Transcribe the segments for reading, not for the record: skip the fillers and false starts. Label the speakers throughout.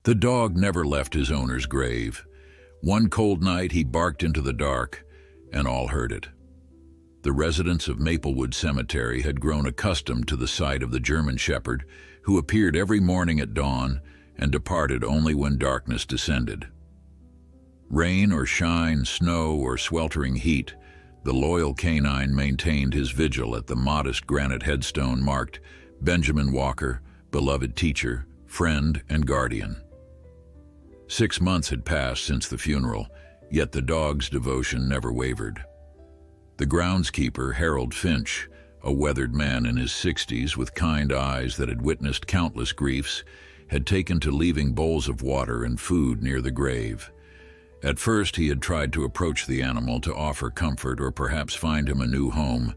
Speaker 1: The dog never left his owner's grave. One cold night he barked into the dark, and all heard it. The residents of Maplewood Cemetery had grown accustomed to the sight of the German Shepherd, who appeared every morning at dawn and departed only when darkness descended. Rain or shine, snow or sweltering heat, the loyal canine maintained his vigil at the modest granite headstone marked Benjamin Walker, beloved teacher, friend, and guardian. 6 months had passed since the funeral, yet the dog's devotion never wavered. The groundskeeper, Harold Finch, a weathered man in his 60s with kind eyes that had witnessed countless griefs, had taken to leaving bowls of water and food near the grave. At first he had tried to approach the animal to offer comfort or perhaps find him a new home,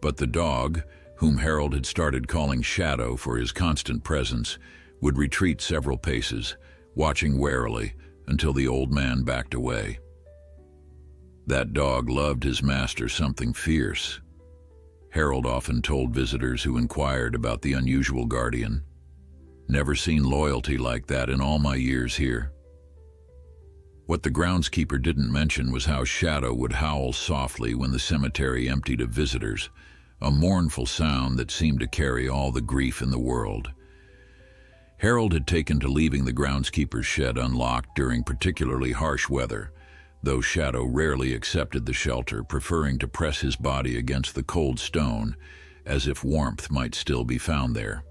Speaker 1: but the dog, whom Harold had started calling Shadow for his constant presence, would retreat several paces, watching warily until the old man backed away. That dog loved his master something fierce. Harold often told visitors who inquired about the unusual guardian. Never seen loyalty like that in all my years here. What the groundskeeper didn't mention was how Shadow would howl softly when the cemetery emptied of visitors, a mournful sound that seemed to carry all the grief in the world. Harold had taken to leaving the groundskeeper's shed unlocked during particularly harsh weather, though Shadow rarely accepted the shelter, preferring to press his body against the cold stone, as if warmth might still be found there.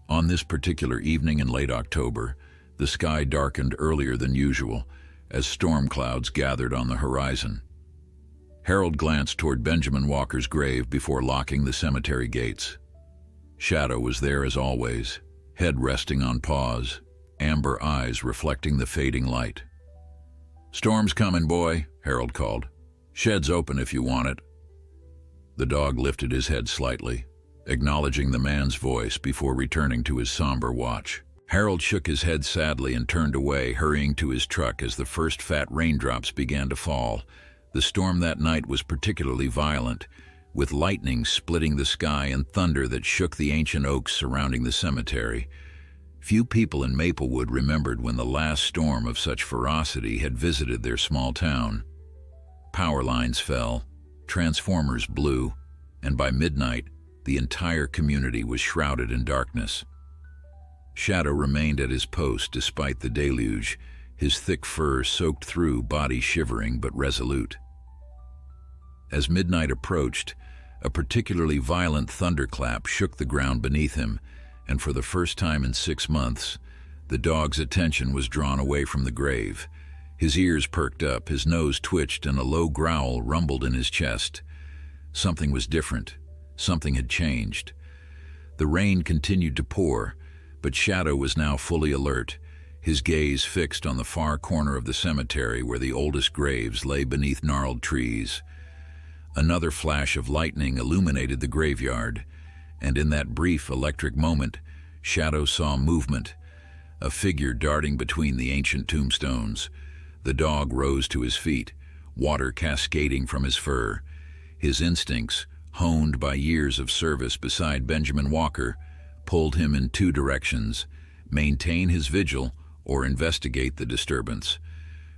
Speaker 1: On this particular evening in late October, the sky darkened earlier than usual as storm clouds gathered on the horizon. Harold glanced toward Benjamin Walker's grave before locking the cemetery gates. Shadow was there as always, head resting on paws, amber eyes reflecting the fading light. "Storm's coming, boy," Harold called. "Shed's open if you want it." The dog lifted his head slightly, acknowledging the man's voice before returning to his somber watch. Harold shook his head sadly and turned away, hurrying to his truck as the first fat raindrops began to fall. The storm that night was particularly violent, with lightning splitting the sky and thunder that shook the ancient oaks surrounding the cemetery. Few people in Maplewood remembered when the last storm of such ferocity had visited their small town. Power lines fell, transformers blew, and by midnight, the entire community was shrouded in darkness. Shadow remained at his post despite the deluge, his thick fur soaked through, body shivering but resolute. As midnight approached, a particularly violent thunderclap shook the ground beneath him, and for the first time in 6 months, the dog's attention was drawn away from the grave. His ears perked up, his nose twitched, and a low growl rumbled in his chest. Something was different. Something had changed. The rain continued to pour, but Shadow was now fully alert, his gaze fixed on the far corner of the cemetery where the oldest graves lay beneath gnarled trees. Another flash of lightning illuminated the graveyard, and in that brief electric moment, Shadow saw movement, a figure darting between the ancient tombstones. The dog rose to his feet, water cascading from his fur. His instincts, honed by years of service beside Benjamin Walker, pulled him in 2 directions: maintain his vigil or investigate the disturbance.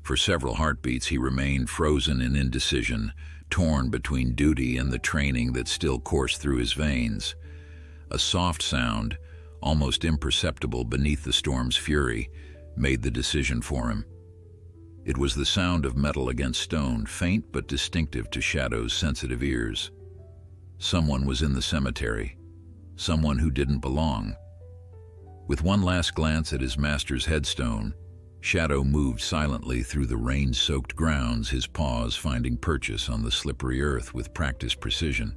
Speaker 1: For several heartbeats he remained frozen in indecision, torn between duty and the training that still coursed through his veins. A soft sound, almost imperceptible beneath the storm's fury, made the decision for him. It was the sound of metal against stone, faint but distinctive to Shadow's sensitive ears. Someone was in the cemetery. Someone who didn't belong. With one last glance at his master's headstone, Shadow moved silently through the rain-soaked grounds, his paws finding purchase on the slippery earth with practiced precision.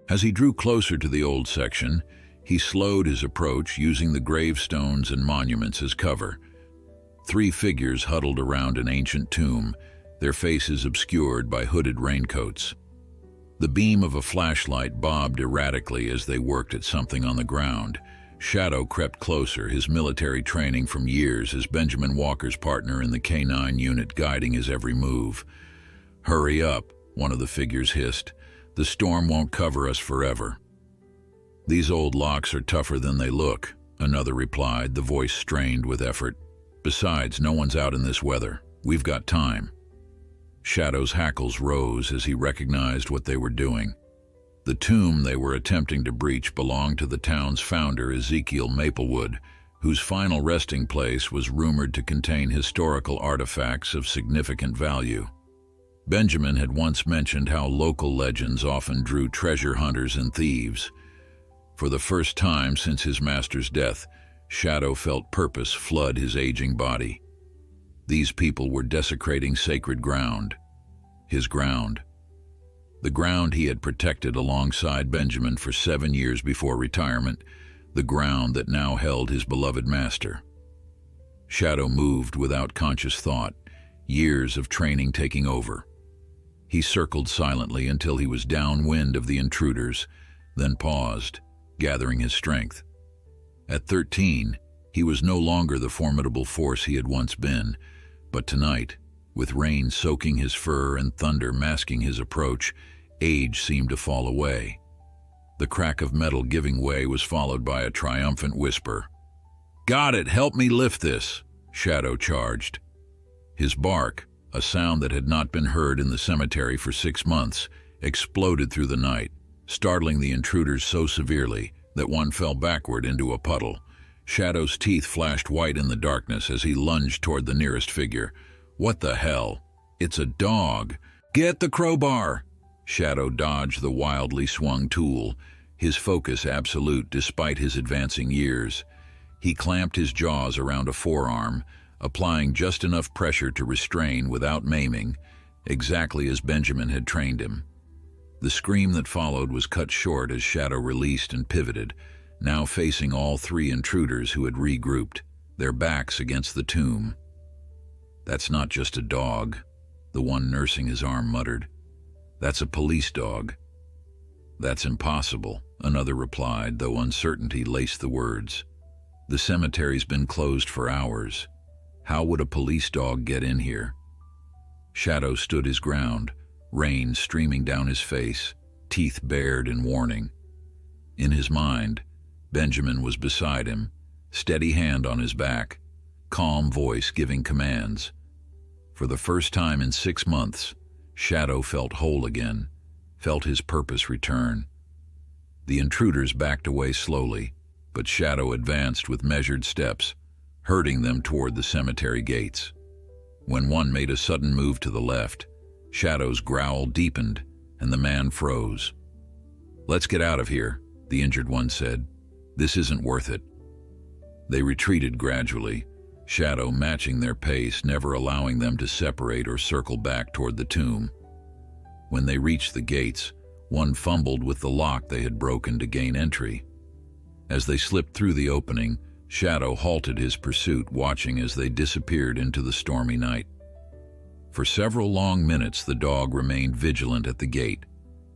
Speaker 1: As he drew closer to the old section, he slowed his approach, using the gravestones and monuments as cover. 3 figures huddled around an ancient tomb, their faces obscured by hooded raincoats. The beam of a flashlight bobbed erratically as they worked at something on the ground. Shadow crept closer, his military training from years as Benjamin Walker's partner in the K-9 unit guiding his every move. "Hurry up," one of the figures hissed. "The storm won't cover us forever." "These old locks are tougher than they look," another replied, the voice strained with effort. Besides, no one's out in this weather. We've got time. Shadow's hackles rose as he recognized what they were doing. The tomb they were attempting to breach belonged to the town's founder, Ezekiel Maplewood, whose final resting place was rumored to contain historical artifacts of significant value. Benjamin had once mentioned how local legends often drew treasure hunters and thieves. For the first time since his master's death, Shadow felt purpose flood his aging body. These people were desecrating sacred ground. His ground. The ground he had protected alongside Benjamin for 7 years before retirement, the ground that now held his beloved master. Shadow moved without conscious thought, years of training taking over. He circled silently until he was downwind of the intruders, then paused, gathering his strength. At 13, he was no longer the formidable force he had once been, but tonight, with rain soaking his fur and thunder masking his approach, age seemed to fall away. The crack of metal giving way was followed by a triumphant whisper. "Got it! Help me lift this!" Shadow charged. His bark, a sound that had not been heard in the cemetery for 6 months, exploded through the night, startling the intruders so severely that one fell backward into a puddle. Shadow's teeth flashed white in the darkness as he lunged toward the nearest figure. "What the hell? It's a dog! Get the crowbar!" Shadow dodged the wildly swung tool, his focus absolute despite his advancing years. He clamped his jaws around a forearm, applying just enough pressure to restrain without maiming, exactly as Benjamin had trained him. The scream that followed was cut short as Shadow released and pivoted, now facing all 3 intruders who had regrouped, their backs against the tomb. "That's not just a dog," the one nursing his arm muttered. "That's a police dog." "That's impossible," another replied, though uncertainty laced the words. "The cemetery's been closed for hours. How would a police dog get in here?" Shadow stood his ground, rain streaming down his face, teeth bared in warning. In his mind, Benjamin was beside him, steady hand on his back, calm voice giving commands. For the first time in 6 months, Shadow felt whole again, felt his purpose return. The intruders backed away slowly, but Shadow advanced with measured steps, herding them toward the cemetery gates. When one made a sudden move to the left, Shadow's growl deepened, and the man froze. "Let's get out of here," the injured one said. "This isn't worth it." They retreated gradually, Shadow matching their pace, never allowing them to separate or circle back toward the tomb. When they reached the gates, one fumbled with the lock they had broken to gain entry. As they slipped through the opening, Shadow halted his pursuit, watching as they disappeared into the stormy night. For several long minutes, the dog remained vigilant at the gate,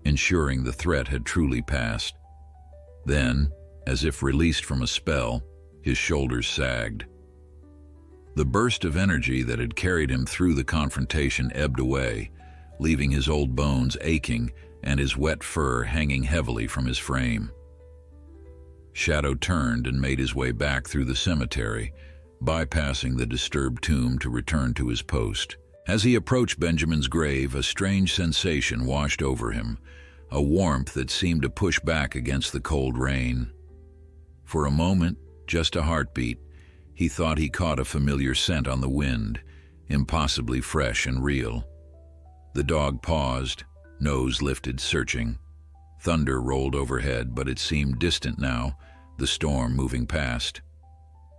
Speaker 1: ensuring the threat had truly passed. Then, as if released from a spell, his shoulders sagged. The burst of energy that had carried him through the confrontation ebbed away, leaving his old bones aching and his wet fur hanging heavily from his frame. Shadow turned and made his way back through the cemetery, bypassing the disturbed tomb to return to his post. As he approached Benjamin's grave, a strange sensation washed over him, a warmth that seemed to push back against the cold rain. For a moment, just a heartbeat, he thought he caught a familiar scent on the wind, impossibly fresh and real. The dog paused, nose lifted, searching. Thunder rolled overhead, but it seemed distant now, the storm moving past.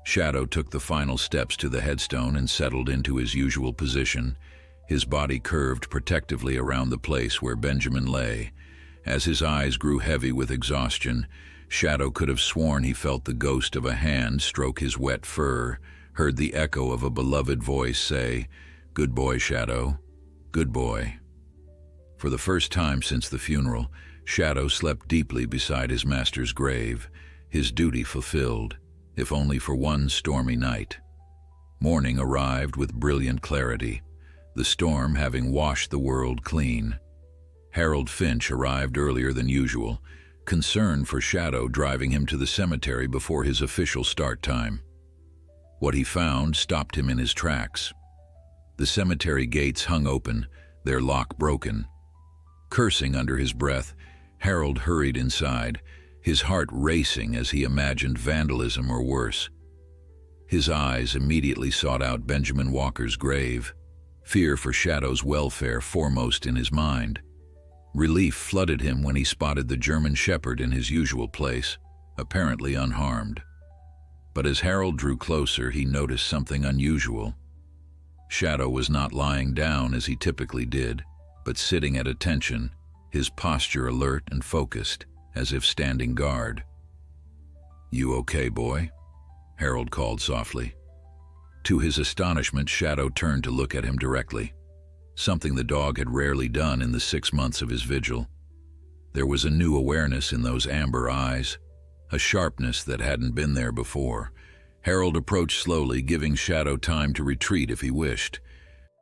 Speaker 1: Shadow took the final steps to the headstone and settled into his usual position, his body curved protectively around the place where Benjamin lay. As his eyes grew heavy with exhaustion, Shadow could have sworn he felt the ghost of a hand stroke his wet fur, heard the echo of a beloved voice say, "Good boy, Shadow, good boy." For the first time since the funeral, Shadow slept deeply beside his master's grave, his duty fulfilled, if only for one stormy night. Morning arrived with brilliant clarity, the storm having washed the world clean. Harold Finch arrived earlier than usual, concern for Shadow driving him to the cemetery before his official start time. What he found stopped him in his tracks. The cemetery gates hung open, their lock broken. Cursing under his breath, Harold hurried inside, his heart racing as he imagined vandalism or worse. His eyes immediately sought out Benjamin Walker's grave, fear for Shadow's welfare foremost in his mind. Relief flooded him when he spotted the German Shepherd in his usual place, apparently unharmed. But as Harold drew closer, he noticed something unusual. Shadow was not lying down as he typically did, but sitting at attention, his posture alert and focused, as if standing guard. "You okay, boy?" Harold called softly. To his astonishment, Shadow turned to look at him directly, something the dog had rarely done in the 6 months of his vigil. There was a new awareness in those amber eyes, a sharpness that hadn't been there before. Harold approached slowly, giving Shadow time to retreat if he wished,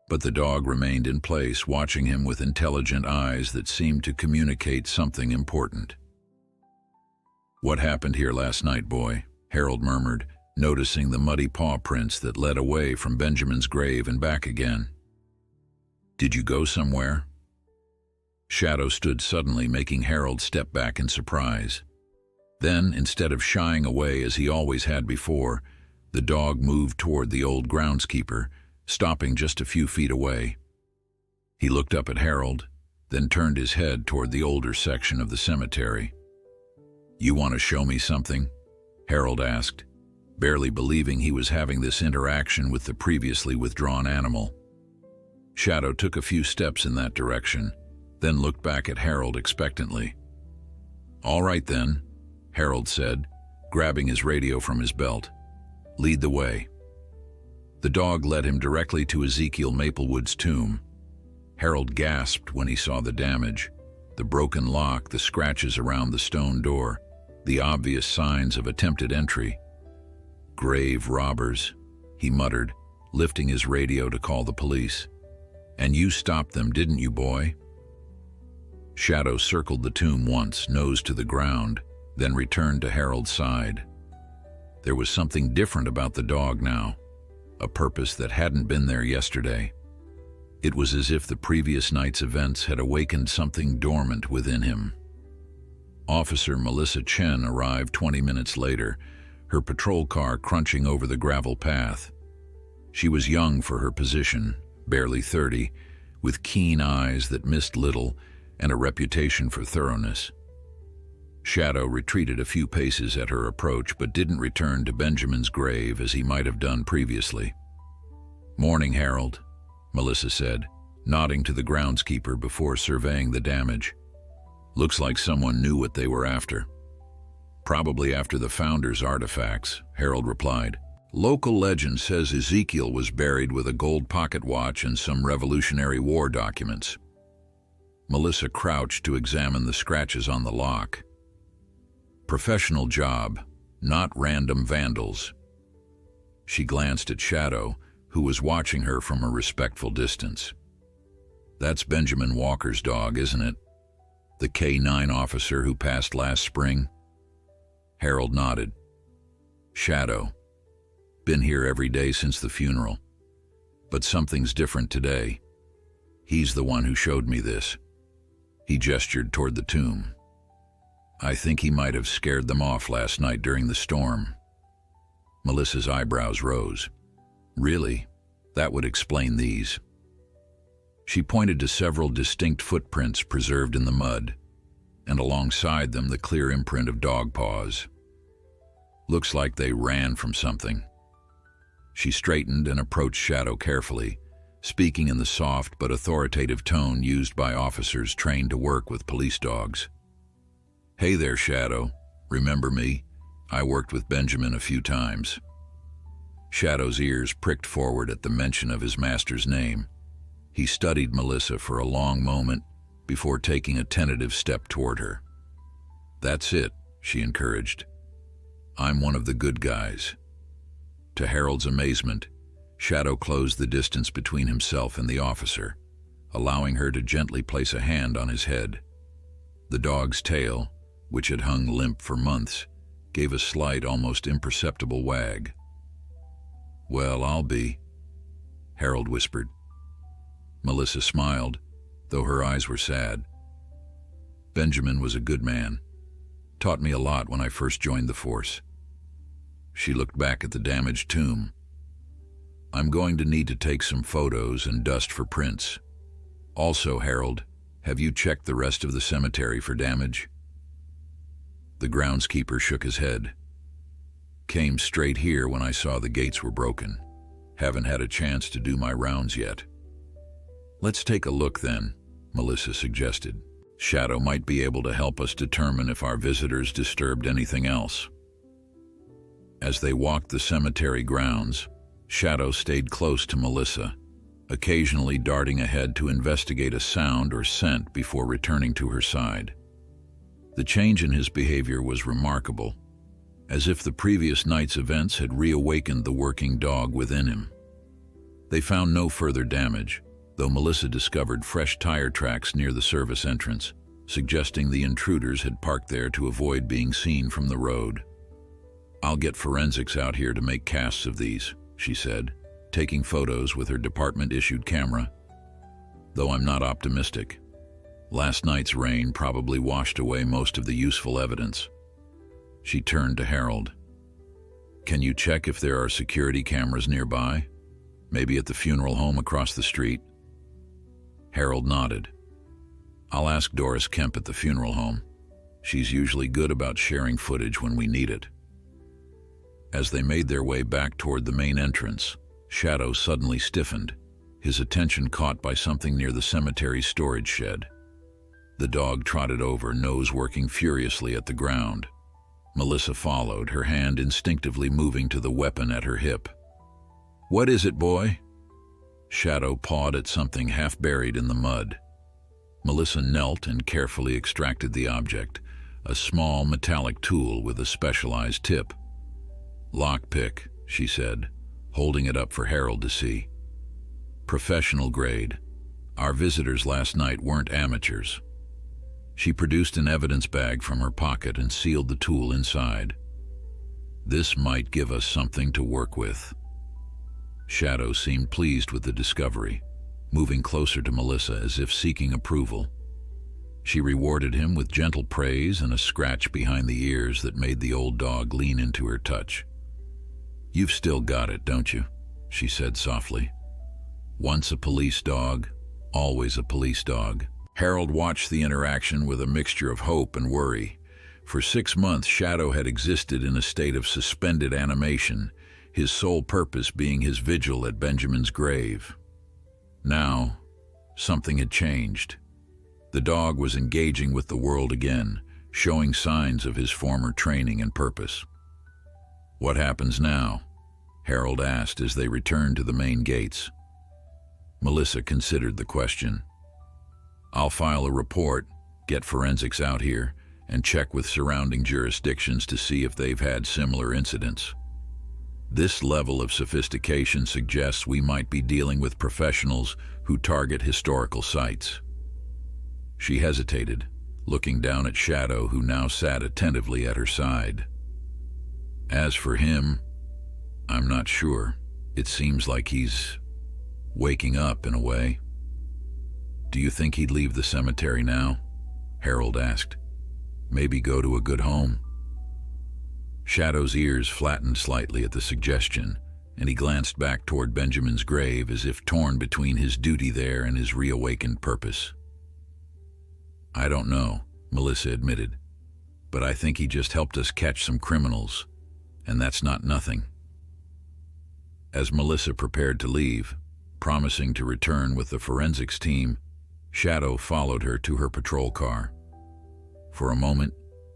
Speaker 1: but the dog remained in place, watching him with intelligent eyes that seemed to communicate something important. "What happened here last night, boy?" Harold murmured, noticing the muddy paw prints that led away from Benjamin's grave and back again. "Did you go somewhere?" Shadow stood suddenly, making Harold step back in surprise. Then, instead of shying away as he always had before, the dog moved toward the old groundskeeper, stopping just a few feet away. He looked up at Harold, then turned his head toward the older section of the cemetery. "You want to show me something?" Harold asked, barely believing he was having this interaction with the previously withdrawn animal. Shadow took a few steps in that direction, then looked back at Harold expectantly. "All right then," Harold said, grabbing his radio from his belt. "Lead the way." The dog led him directly to Ezekiel Maplewood's tomb. Harold gasped when he saw the damage, the broken lock, the scratches around the stone door, the obvious signs of attempted entry. "Grave robbers," he muttered, lifting his radio to call the police. "And you stopped them, didn't you, boy?" Shadow circled the tomb once, nose to the ground, then returned to Harold's side. There was something different about the dog now, a purpose that hadn't been there yesterday. It was as if the previous night's events had awakened something dormant within him. Officer Melissa Chen arrived 20 minutes later, her patrol car crunching over the gravel path. She was young for her position, barely 30, with keen eyes that missed little and a reputation for thoroughness. Shadow retreated a few paces at her approach, but didn't return to Benjamin's grave as he might have done previously. "Morning, Harold," Melissa said, nodding to the groundskeeper before surveying the damage. "Looks like someone knew what they were after." "Probably after the Founder's artifacts," Harold replied. "Local legend says Ezekiel was buried with a gold pocket watch and some Revolutionary War documents." Melissa crouched to examine the scratches on the lock. "Professional job, not random vandals." She glanced at Shadow, who was watching her from a respectful distance. "That's Benjamin Walker's dog, isn't it? The K-9 officer who passed last spring?" Harold nodded. "Shadow. Been here every day since the funeral. But something's different today. He's the one who showed me this." He gestured toward the tomb. "I think he might have scared them off last night during the storm." Melissa's eyebrows rose. "Really? That would explain these." She pointed to several distinct footprints preserved in the mud, and alongside them the clear imprint of dog paws. "Looks like they ran from something." She straightened and approached Shadow carefully, speaking in the soft but authoritative tone used by officers trained to work with police dogs. "Hey there, Shadow. Remember me? I worked with Benjamin a few times." Shadow's ears pricked forward at the mention of his master's name. He studied Melissa for a long moment before taking a tentative step toward her. "That's it," she encouraged. "I'm one of the good guys." To Harold's amazement, Shadow closed the distance between himself and the officer, allowing her to gently place a hand on his head. The dog's tail, which had hung limp for months, gave a slight, almost imperceptible wag. "Well, I'll be," Harold whispered. Melissa smiled, though her eyes were sad. "Benjamin was a good man. Taught me a lot when I first joined the force." She looked back at the damaged tomb. "I'm going to need to take some photos and dust for prints. Also, Harold, have you checked the rest of the cemetery for damage?" The groundskeeper shook his head. "Came straight here when I saw the gates were broken. Haven't had a chance to do my rounds yet." "Let's take a look then," Melissa suggested. "Shadow might be able to help us determine if our visitors disturbed anything else." As they walked the cemetery grounds, Shadow stayed close to Melissa, occasionally darting ahead to investigate a sound or scent before returning to her side. The change in his behavior was remarkable, as if the previous night's events had reawakened the working dog within him. They found no further damage, though Melissa discovered fresh tire tracks near the service entrance, suggesting the intruders had parked there to avoid being seen from the road. "I'll get forensics out here to make casts of these," she said, taking photos with her department-issued camera. "Though I'm not optimistic. Last night's rain probably washed away most of the useful evidence." She turned to Harold. "Can you check if there are security cameras nearby? Maybe at the funeral home across the street?" Harold nodded. "I'll ask Doris Kemp at the funeral home. She's usually good about sharing footage when we need it." As they made their way back toward the main entrance, Shadow suddenly stiffened, his attention caught by something near the cemetery's storage shed. The dog trotted over, nose working furiously at the ground. Melissa followed, her hand instinctively moving to the weapon at her hip. "What is it, boy?" Shadow pawed at something half buried in the mud. Melissa knelt and carefully extracted the object, a small metallic tool with a specialized tip. "Lockpick," she said, holding it up for Harold to see. "Professional grade. Our visitors last night weren't amateurs." She produced an evidence bag from her pocket and sealed the tool inside. "This might give us something to work with." Shadow seemed pleased with the discovery, moving closer to Melissa as if seeking approval. She rewarded him with gentle praise and a scratch behind the ears that made the old dog lean into her touch. "You've still got it, don't you?" she said softly. "Once a police dog, always a police dog." Harold watched the interaction with a mixture of hope and worry. For 6 months, Shadow had existed in a state of suspended animation, his sole purpose being his vigil at Benjamin's grave. Now, something had changed. The dog was engaging with the world again, showing signs of his former training and purpose. "What happens now?" Harold asked as they returned to the main gates. Melissa considered the question. "I'll file a report, get forensics out here, and check with surrounding jurisdictions to see if they've had similar incidents. This level of sophistication suggests we might be dealing with professionals who target historical sites." She hesitated, looking down at Shadow, who now sat attentively at her side. "As for him, I'm not sure. It seems like he's waking up in a way." "Do you think he'd leave the cemetery now?" Harold asked. "Maybe go to a good home?" Shadow's ears flattened slightly at the suggestion, and he glanced back toward Benjamin's grave as if torn between his duty there and his reawakened purpose. "I don't know," Melissa admitted, "but I think he just helped us catch some criminals, and that's not nothing." As Melissa prepared to leave, promising to return with the forensics team, Shadow followed her to her patrol car. For a moment,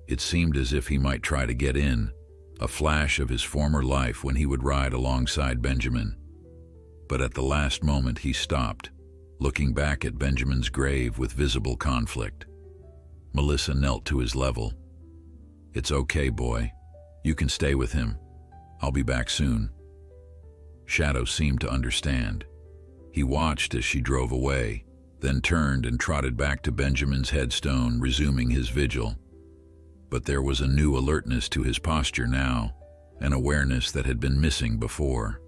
Speaker 1: it seemed as if he might try to get in, a flash of his former life when he would ride alongside Benjamin. But at the last moment he stopped, looking back at Benjamin's grave with visible conflict. Melissa knelt to his level. "It's okay, boy. You can stay with him. I'll be back soon." Shadow seemed to understand. He watched as she drove away, then turned and trotted back to Benjamin's headstone, resuming his vigil. But there was a new alertness to his posture now, an awareness that had been missing before.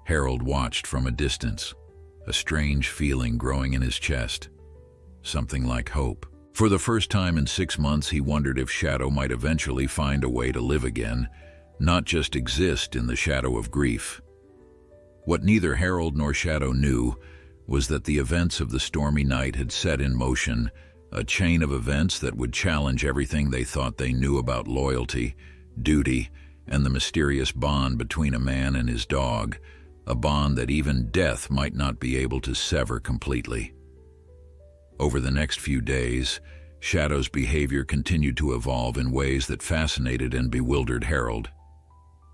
Speaker 1: Harold watched from a distance, a strange feeling growing in his chest, something like hope. For the first time in 6 months, he wondered if Shadow might eventually find a way to live again, not just exist in the shadow of grief. What neither Harold nor Shadow knew was that the events of the stormy night had set in motion a chain of events that would challenge everything they thought they knew about loyalty, duty, and the mysterious bond between a man and his dog, a bond that even death might not be able to sever completely. Over the next few days, Shadow's behavior continued to evolve in ways that fascinated and bewildered Harold.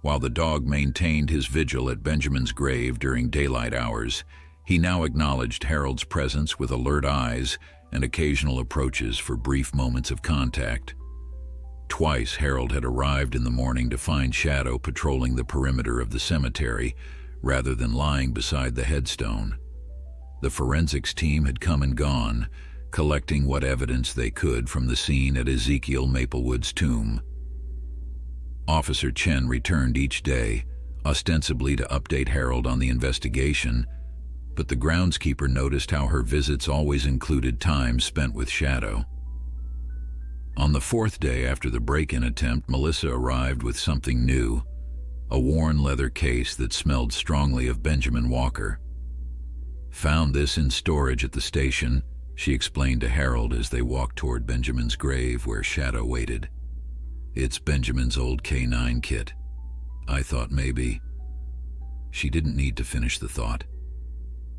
Speaker 1: While the dog maintained his vigil at Benjamin's grave during daylight hours, he now acknowledged Harold's presence with alert eyes and occasional approaches for brief moments of contact. Twice Harold had arrived in the morning to find Shadow patrolling the perimeter of the cemetery rather than lying beside the headstone. The forensics team had come and gone, collecting what evidence they could from the scene at Ezekiel Maplewood's tomb. Officer Chen returned each day, ostensibly to update Harold on the investigation, but the groundskeeper noticed how her visits always included time spent with Shadow. On the 4th day after the break-in attempt, Melissa arrived with something new, a worn leather case that smelled strongly of Benjamin Walker. "Found this in storage at the station," she explained to Harold as they walked toward Benjamin's grave where Shadow waited. "It's Benjamin's old K9 kit. I thought maybe..." She didn't need to finish the thought.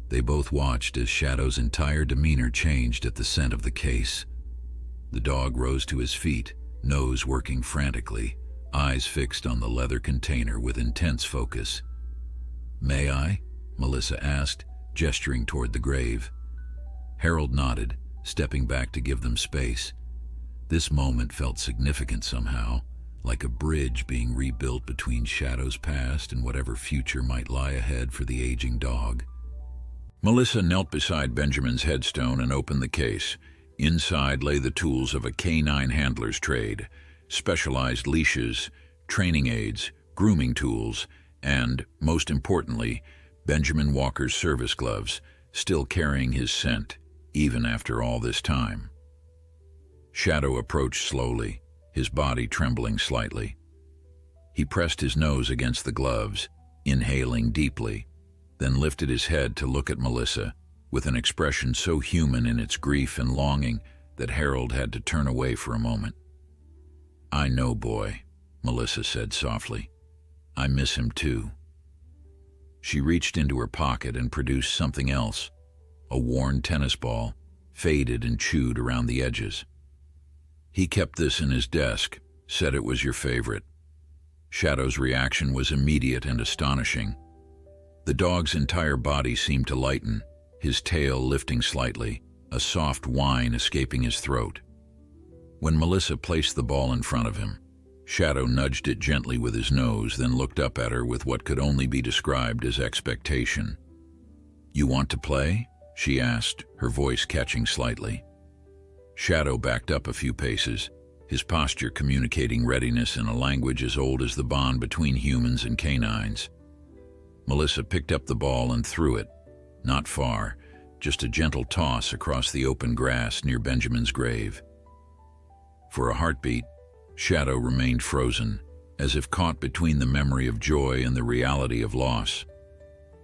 Speaker 1: They both watched as Shadow's entire demeanor changed at the scent of the case. The dog rose to his feet, nose working frantically, eyes fixed on the leather container with intense focus. "May I?" Melissa asked, gesturing toward the grave. Harold nodded, stepping back to give them space. This moment felt significant somehow, like a bridge being rebuilt between Shadow's past and whatever future might lie ahead for the aging dog. Melissa knelt beside Benjamin's headstone and opened the case. Inside lay the tools of a canine handler's trade, specialized leashes, training aids, grooming tools, and, most importantly, Benjamin Walker's service gloves, still carrying his scent, even after all this time. Shadow approached slowly, his body trembling slightly. He pressed his nose against the gloves, inhaling deeply, then lifted his head to look at Melissa, with an expression so human in its grief and longing that Harold had to turn away for a moment. "I know, boy," Melissa said softly. "I miss him too." She reached into her pocket and produced something else, a worn tennis ball, faded and chewed around the edges. "He kept this in his desk, said it was your favorite." Shadow's reaction was immediate and astonishing. The dog's entire body seemed to lighten, his tail lifting slightly, a soft whine escaping his throat. When Melissa placed the ball in front of him, Shadow nudged it gently with his nose, then looked up at her with what could only be described as expectation. "You want to play?" she asked, her voice catching slightly. Shadow backed up a few paces, his posture communicating readiness in a language as old as the bond between humans and canines. Melissa picked up the ball and threw it, not far, just a gentle toss across the open grass near Benjamin's grave. For a heartbeat, Shadow remained frozen, as if caught between the memory of joy and the reality of loss.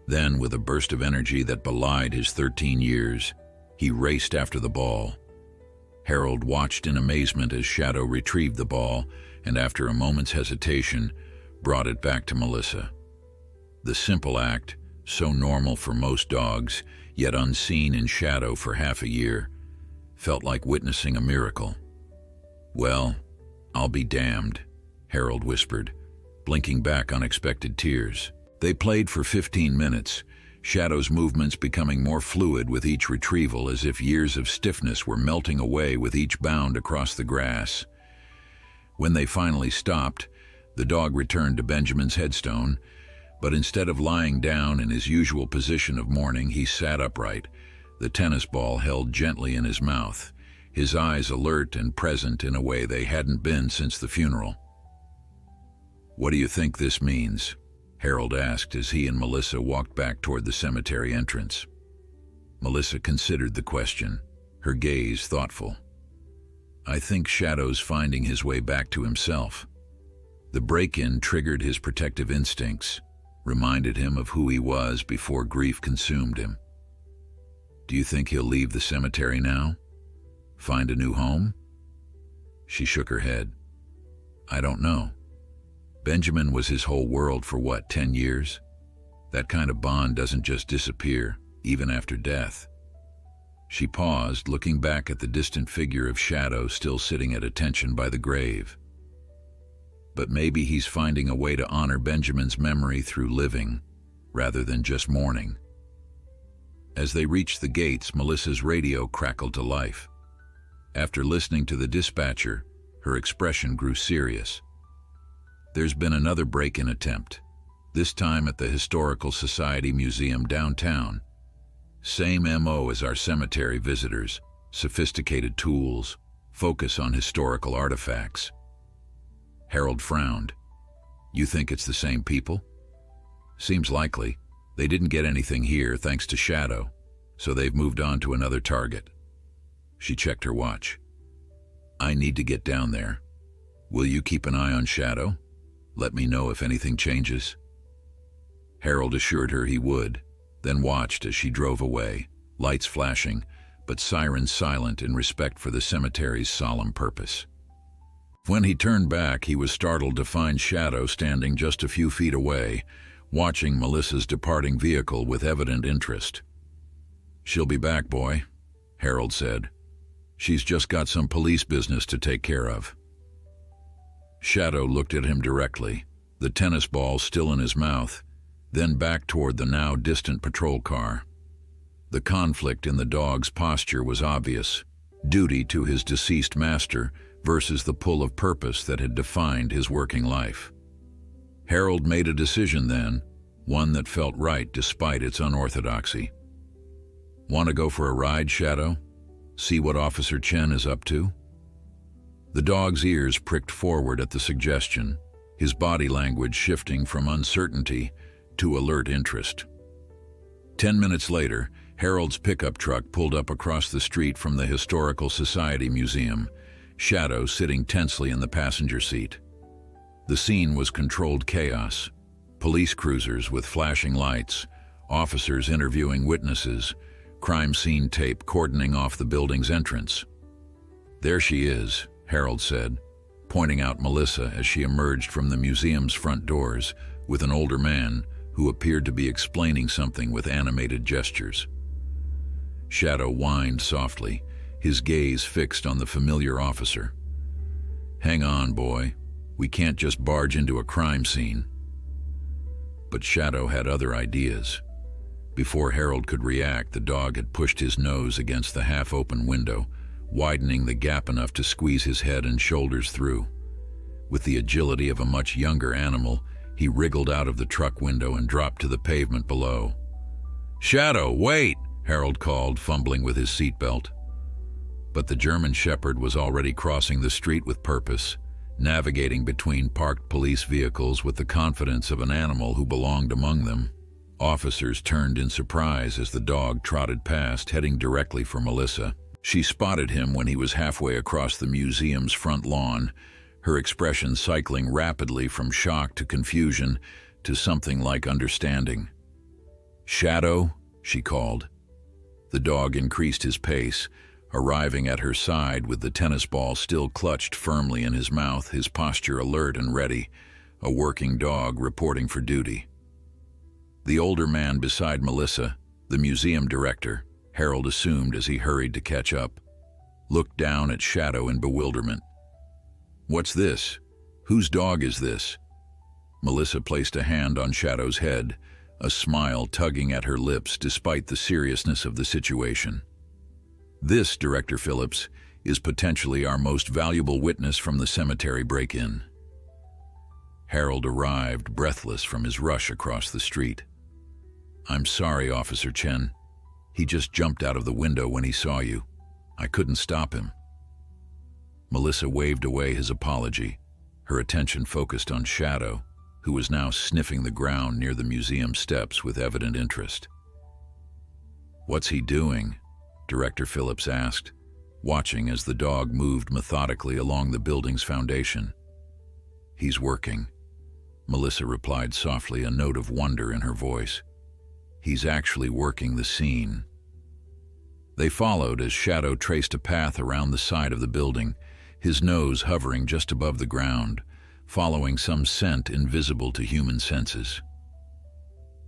Speaker 1: Then, with a burst of energy that belied his 13 years, he raced after the ball. Harold watched in amazement as Shadow retrieved the ball and, after a moment's hesitation, brought it back to Melissa. The simple act, so normal for most dogs, yet unseen in Shadow for half a year, felt like witnessing a miracle. "Well, I'll be damned," Harold whispered, blinking back unexpected tears. They played for 15 minutes, Shadow's movements becoming more fluid with each retrieval, as if years of stiffness were melting away with each bound across the grass. When they finally stopped, the dog returned to Benjamin's headstone, but instead of lying down in his usual position of mourning, he sat upright, the tennis ball held gently in his mouth, his eyes alert and present in a way they hadn't been since the funeral. "What do you think this means?" Harold asked as he and Melissa walked back toward the cemetery entrance. Melissa considered the question, her gaze thoughtful. "I think Shadow's finding his way back to himself. The break-in triggered his protective instincts, reminded him of who he was before grief consumed him. Do you think he'll leave the cemetery now? Find a new home?" She shook her head. "I don't know. Benjamin was his whole world for 10 years? That kind of bond doesn't just disappear, even after death." She paused, looking back at the distant figure of Shadow still sitting at attention by the grave. But maybe he's finding a way to honor Benjamin's memory through living, rather than just mourning. As they reached the gates, Melissa's radio crackled to life. After listening to the dispatcher, her expression grew serious. "There's been another break-in attempt, this time at the Historical Society Museum downtown. Same MO as our cemetery visitors, sophisticated tools, focus on historical artifacts." Harold frowned. "You think it's the same people?" "Seems likely. They didn't get anything here thanks to Shadow, so they've moved on to another target." She checked her watch. "I need to get down there. Will you keep an eye on Shadow? Let me know if anything changes." Harold assured her he would, then watched as she drove away, lights flashing, but sirens silent in respect for the cemetery's solemn purpose. When he turned back, he was startled to find Shadow standing just a few feet away, watching Melissa's departing vehicle with evident interest. "She'll be back, boy," Harold said. "She's just got some police business to take care of." Shadow looked at him directly, the tennis ball still in his mouth, then back toward the now distant patrol car. The conflict in the dog's posture was obvious, duty to his deceased master versus the pull of purpose that had defined his working life. Harold made a decision then, one that felt right despite its unorthodoxy. "Want to go for a ride, Shadow? See what Officer Chen is up to?" The dog's ears pricked forward at the suggestion, his body language shifting from uncertainty to alert interest. 10 minutes later, Harold's pickup truck pulled up across the street from the Historical Society Museum, Shadow sitting tensely in the passenger seat. The scene was controlled chaos. Police cruisers with flashing lights, officers interviewing witnesses, crime scene tape cordoning off the building's entrance. "There she is," Harold said, pointing out Melissa as she emerged from the museum's front doors with an older man who appeared to be explaining something with animated gestures. Shadow whined softly, his gaze fixed on the familiar officer. "Hang on, boy. We can't just barge into a crime scene." But Shadow had other ideas. Before Harold could react, the dog had pushed his nose against the half-open window, widening the gap enough to squeeze his head and shoulders through. With the agility of a much younger animal, he wriggled out of the truck window and dropped to the pavement below. "Shadow, wait!" Harold called, fumbling with his seatbelt. But the German Shepherd was already crossing the street with purpose, navigating between parked police vehicles with the confidence of an animal who belonged among them. Officers turned in surprise as the dog trotted past, heading directly for Melissa. She spotted him when he was halfway across the museum's front lawn, her expression cycling rapidly from shock to confusion to something like understanding. "Shadow," she called. The dog increased his pace, arriving at her side with the tennis ball still clutched firmly in his mouth, his posture alert and ready, a working dog reporting for duty. The older man beside Melissa, the museum director, Harold assumed as he hurried to catch up, looked down at Shadow in bewilderment. "What's this? Whose dog is this?" Melissa placed a hand on Shadow's head, a smile tugging at her lips despite the seriousness of the situation. "This, Director Phillips, is potentially our most valuable witness from the cemetery break-in." Harold arrived, breathless from his rush across the street. "I'm sorry, Officer Chen. He just jumped out of the window when he saw you. I couldn't stop him." Melissa waved away his apology, her attention focused on Shadow, who was now sniffing the ground near the museum steps with evident interest. "What's he doing?" Director Phillips asked, watching as the dog moved methodically along the building's foundation. "He's working," Melissa replied softly, a note of wonder in her voice. "He's actually working the scene." They followed as Shadow traced a path around the side of the building, his nose hovering just above the ground, following some scent invisible to human senses.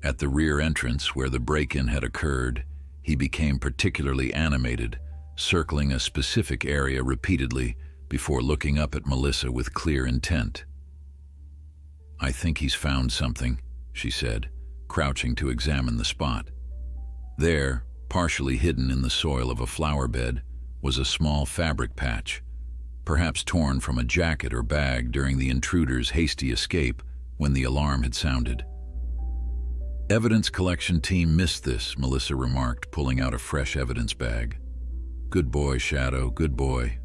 Speaker 1: At the rear entrance where the break-in had occurred, he became particularly animated, circling a specific area repeatedly before looking up at Melissa with clear intent. "I think he's found something," she said, crouching to examine the spot. There, partially hidden in the soil of a flower bed, was a small fabric patch, perhaps torn from a jacket or bag during the intruder's hasty escape when the alarm had sounded. "Evidence collection team missed this," Melissa remarked, pulling out a fresh evidence bag. "Good boy, Shadow, good boy."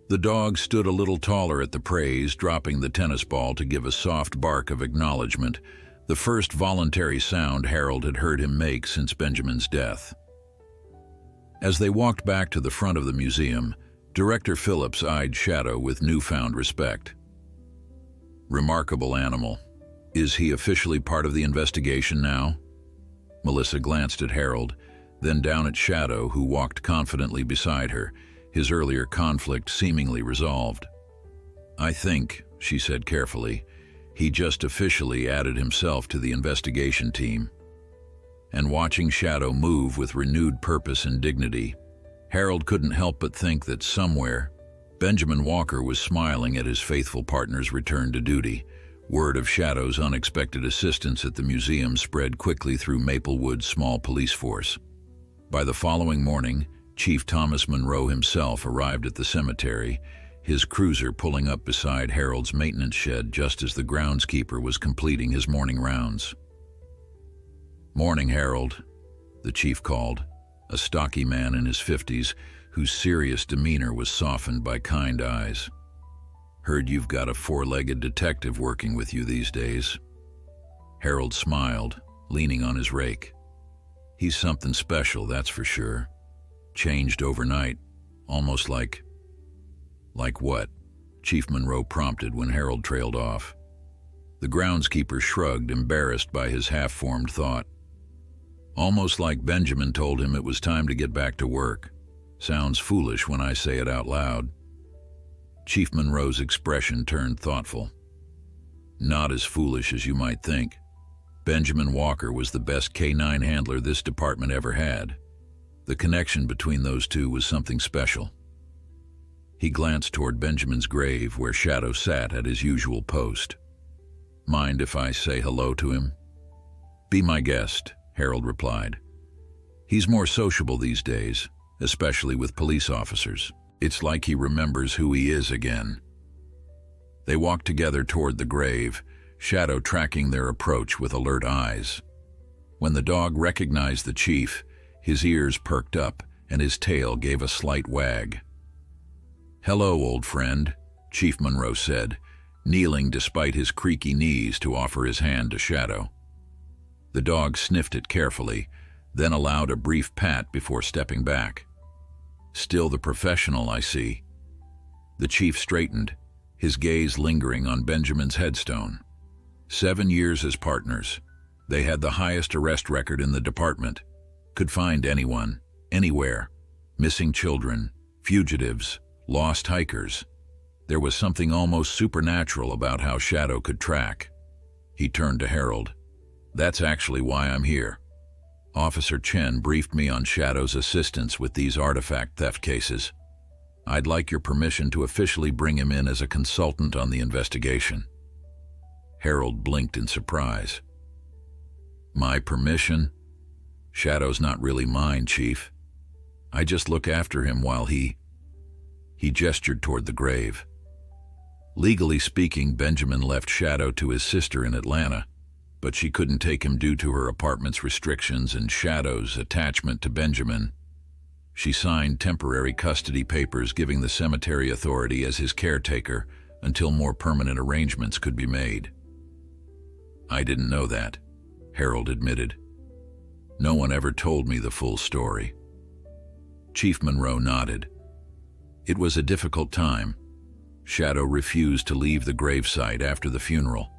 Speaker 1: The dog stood a little taller at the praise, dropping the tennis ball to give a soft bark of acknowledgement, the first voluntary sound Harold had heard him make since Benjamin's death. As they walked back to the front of the museum, Director Phillips eyed Shadow with newfound respect. "Remarkable animal. Is he officially part of the investigation now?" Melissa glanced at Harold, then down at Shadow, who walked confidently beside her, his earlier conflict seemingly resolved. "I think," she said carefully, "he just officially added himself to the investigation team." And watching Shadow move with renewed purpose and dignity, Harold couldn't help but think that somewhere, Benjamin Walker was smiling at his faithful partner's return to duty. Word of Shadow's unexpected assistance at the museum spread quickly through Maplewood's small police force. By the following morning, Chief Thomas Monroe himself arrived at the cemetery, his cruiser pulling up beside Harold's maintenance shed just as the groundskeeper was completing his morning rounds. "Morning, Harold," the chief called, a stocky man in his 50s whose serious demeanor was softened by kind eyes. "Heard you've got a four-legged detective working with you these days." Harold smiled, leaning on his rake. "He's something special, that's for sure. Changed overnight, almost like..." "Like what?" Chief Monroe prompted when Harold trailed off. The groundskeeper shrugged, embarrassed by his half-formed thought. "Almost like Benjamin told him it was time to get back to work. Sounds foolish when I say it out loud." Chief Monroe's expression turned thoughtful. "Not as foolish as you might think. Benjamin Walker was the best K-9 handler this department ever had. The connection between those two was something special." He glanced toward Benjamin's grave where Shadow sat at his usual post. "Mind if I say hello to him?" "Be my guest," Harold replied. "He's more sociable these days, especially with police officers. It's like he remembers who he is again." They walked together toward the grave, Shadow tracking their approach with alert eyes. When the dog recognized the chief, his ears perked up and his tail gave a slight wag. "Hello, old friend," Chief Monroe said, kneeling despite his creaky knees to offer his hand to Shadow. The dog sniffed it carefully, then allowed a brief pat before stepping back. "Still the professional, I see." The chief straightened, his gaze lingering on Benjamin's headstone. 7 years as partners. They had the highest arrest record in the department. Could find anyone, anywhere. Missing children, fugitives, lost hikers. There was something almost supernatural about how Shadow could track. He turned to Harold. "That's actually why I'm here. Officer Chen briefed me on Shadow's assistance with these artifact theft cases. I'd like your permission to officially bring him in as a consultant on the investigation." Harold blinked in surprise. "My permission? Shadow's not really mine, Chief. I just look after him while he..." He gestured toward the grave. Legally speaking, Benjamin left Shadow to his sister in Atlanta, but she couldn't take him due to her apartment's restrictions and Shadow's attachment to Benjamin. She signed temporary custody papers giving the cemetery authority as his caretaker until more permanent arrangements could be made. I didn't know that, Harold admitted. No one ever told me the full story. Chief Monroe nodded. It was a difficult time. Shadow refused to leave the gravesite after the funeral.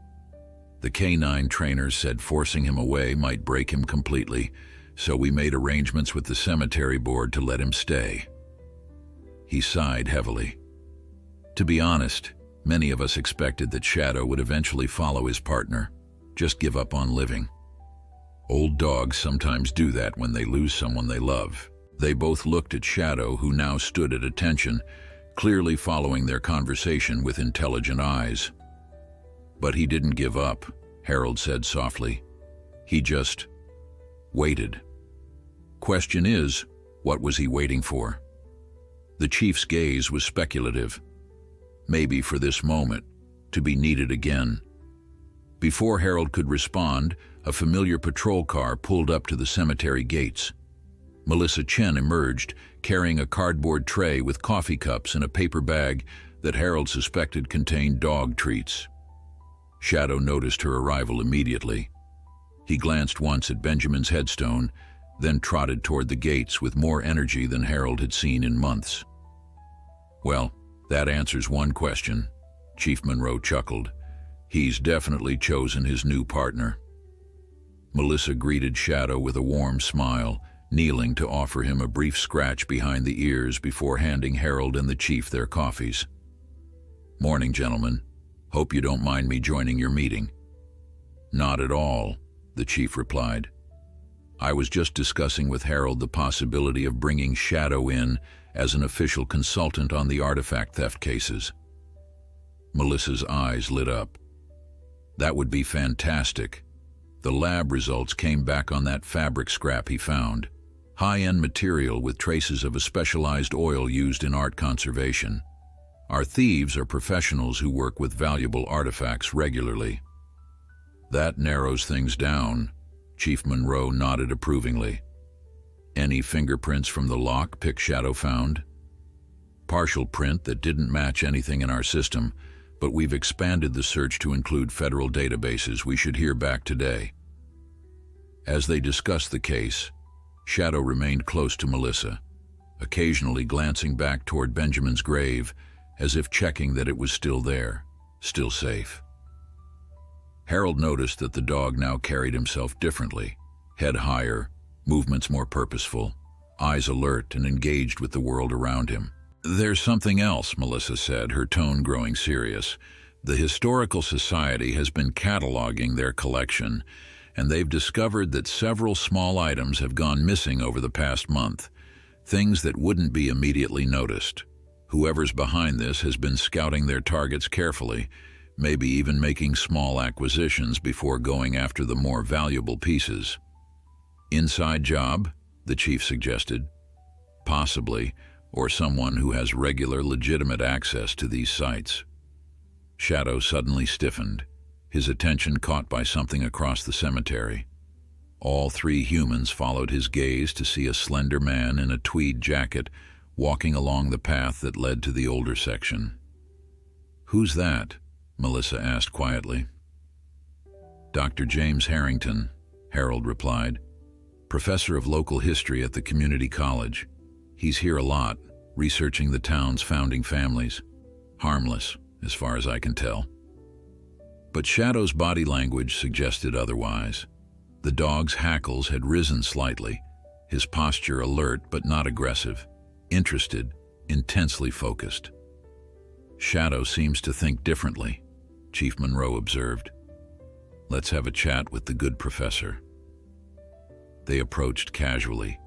Speaker 1: The K-9 trainers said forcing him away might break him completely, so we made arrangements with the cemetery board to let him stay. He sighed heavily. To be honest, many of us expected that Shadow would eventually follow his partner, just give up on living. Old dogs sometimes do that when they lose someone they love. They both looked at Shadow, who now stood at attention, clearly following their conversation with intelligent eyes. But he didn't give up, Harold said softly. He just waited. Question is, what was he waiting for? The chief's gaze was speculative. Maybe for this moment, to be needed again. Before Harold could respond, a familiar patrol car pulled up to the cemetery gates. Melissa Chen emerged, carrying a cardboard tray with coffee cups and a paper bag that Harold suspected contained dog treats. Shadow noticed her arrival immediately. He glanced once at Benjamin's headstone, then trotted toward the gates with more energy than Harold had seen in months. Well, that answers one question, Chief Monroe chuckled. He's definitely chosen his new partner. Melissa greeted Shadow with a warm smile, kneeling to offer him a brief scratch behind the ears before handing Harold and the chief their coffees. Morning, gentlemen. Hope you don't mind me joining your meeting. Not at all, the chief replied. I was just discussing with Harold the possibility of bringing Shadow in as an official consultant on the artifact theft cases. Melissa's eyes lit up. That would be fantastic. The lab results came back on that fabric scrap he found. High-end material with traces of a specialized oil used in art conservation. Our thieves are professionals who work with valuable artifacts regularly. That narrows things down. Chief Monroe nodded approvingly. Any fingerprints from the lock-pick Shadow found? Partial print that didn't match anything in our system, but we've expanded the search to include federal databases. We should hear back today. As they discussed the case, Shadow remained close to Melissa, occasionally glancing back toward Benjamin's grave, as if checking that it was still there, still safe. Harold noticed that the dog now carried himself differently, head higher, movements more purposeful, eyes alert and engaged with the world around him. There's something else, Melissa said, her tone growing serious. The Historical Society has been cataloging their collection, and they've discovered that several small items have gone missing over the past month, things that wouldn't be immediately noticed. Whoever's behind this has been scouting their targets carefully, maybe even making small acquisitions before going after the more valuable pieces. Inside job, the chief suggested. Possibly, or someone who has regular, legitimate access to these sites. Shadow suddenly stiffened, his attention caught by something across the cemetery. All three humans followed his gaze to see a slender man in a tweed jacket walking along the path that led to the older section. Who's that? Melissa asked quietly. Dr. James Harrington, Harold replied. Professor of local history at the community college. He's here a lot, researching the town's founding families. Harmless, as far as I can tell. But Shadow's body language suggested otherwise. The dog's hackles had risen slightly, his posture alert but not aggressive, interested, intensely focused. Shadow seems to think differently, Chief Monroe observed. Let's have a chat with the good professor. They approached casually,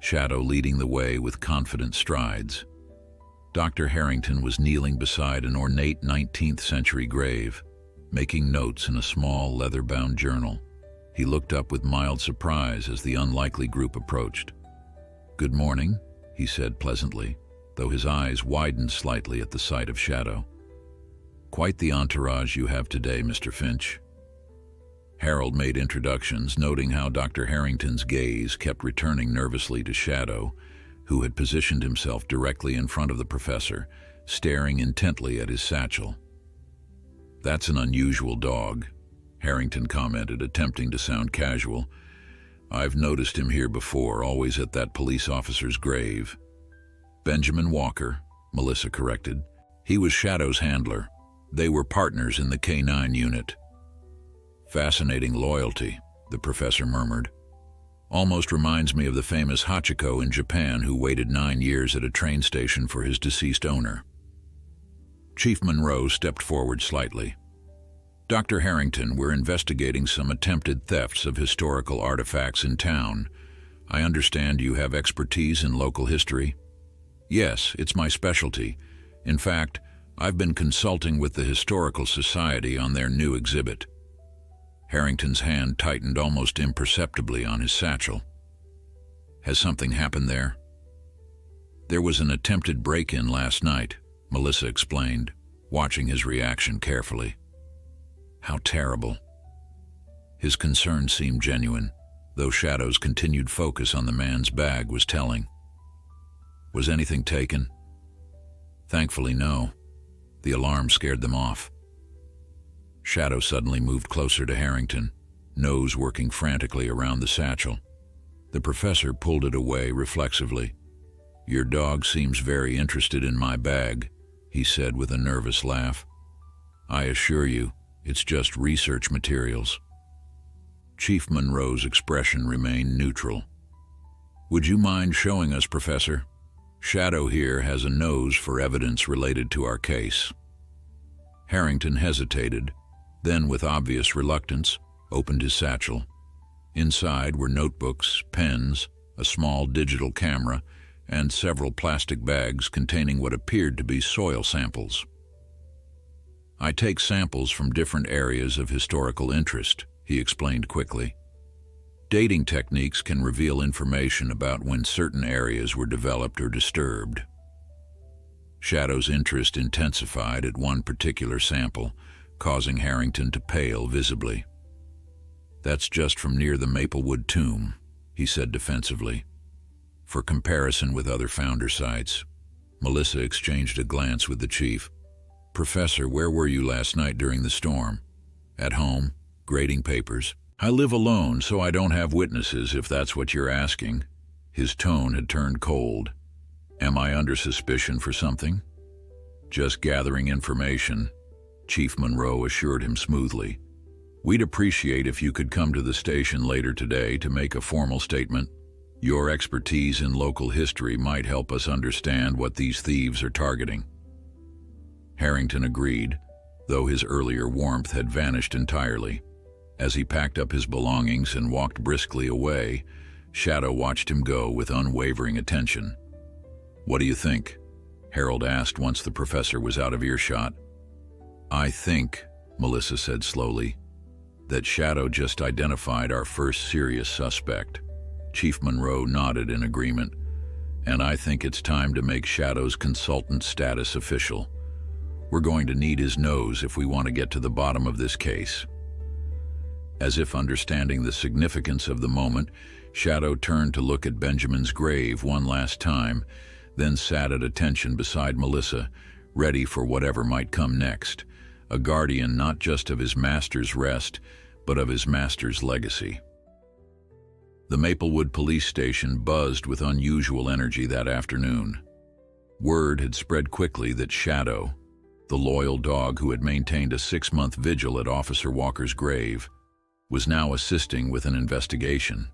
Speaker 1: Shadow leading the way with confident strides. Dr. Harrington was kneeling beside an ornate 19th century grave, making notes in a small leather-bound journal. He looked up with mild surprise as the unlikely group approached. Good morning, he said pleasantly, though his eyes widened slightly at the sight of Shadow. Quite the entourage you have today, Mr. Finch. Harold made introductions, noting how Dr. Harrington's gaze kept returning nervously to Shadow, who had positioned himself directly in front of the professor, staring intently at his satchel. "That's an unusual dog," Harrington commented, attempting to sound casual. "I've noticed him here before, always at that police officer's grave." "Benjamin Walker," Melissa corrected. "He was Shadow's handler. They were partners in the K9 unit." "Fascinating loyalty," the professor murmured. "Almost reminds me of the famous Hachiko in Japan who waited 9 years at a train station for his deceased owner." Chief Monroe stepped forward slightly. "Dr. Harrington, we're investigating some attempted thefts of historical artifacts in town. I understand you have expertise in local history." "Yes, it's my specialty. In fact, I've been consulting with the Historical Society on their new exhibit." Harrington's hand tightened almost imperceptibly on his satchel. "Has something happened there?" "There was an attempted break-in last night," Melissa explained, watching his reaction carefully. "How terrible." His concern seemed genuine, though Shadow's continued focus on the man's bag was telling. "Was anything taken?" "Thankfully, no. The alarm scared them off." Shadow suddenly moved closer to Harrington, nose working frantically around the satchel. The professor pulled it away reflexively. "Your dog seems very interested in my bag," he said with a nervous laugh. "I assure you, it's just research materials." Chief Monroe's expression remained neutral. "Would you mind showing us, Professor? Shadow here has a nose for evidence related to our case." Harrington hesitated, then with obvious reluctance, opened his satchel. Inside were notebooks, pens, a small digital camera, and several plastic bags containing what appeared to be soil samples. "I take samples from different areas of historical interest," he explained quickly. "Dating techniques can reveal information about when certain areas were developed or disturbed." Shadow's interest intensified at one particular sample, causing Harrington to pale visibly. "That's just from near the Maplewood tomb," he said defensively. "For comparison with other founder sites." Melissa exchanged a glance with the chief. "Professor, where were you last night during the storm?" "At home, grading papers. I live alone, so I don't have witnesses, if that's what you're asking." His tone had turned cold. "Am I under suspicion for something?" "Just gathering information," Chief Monroe assured him smoothly. "We'd appreciate if you could come to the station later today to make a formal statement. Your expertise in local history might help us understand what these thieves are targeting." Harrington agreed, though his earlier warmth had vanished entirely. As he packed up his belongings and walked briskly away, Shadow watched him go with unwavering attention. "What do you think?" Harold asked once the professor was out of earshot. "I think," Melissa said slowly, "that Shadow just identified our first serious suspect." Chief Monroe nodded in agreement. "And I think it's time to make Shadow's consultant status official. We're going to need his nose if we want to get to the bottom of this case." As if understanding the significance of the moment, Shadow turned to look at Benjamin's grave one last time, then sat at attention beside Melissa, ready for whatever might come next, a guardian not just of his master's rest, but of his master's legacy. The Maplewood police station buzzed with unusual energy that afternoon. Word had spread quickly that Shadow, the loyal dog who had maintained a 6-month vigil at Officer Walker's grave, was now assisting with an investigation.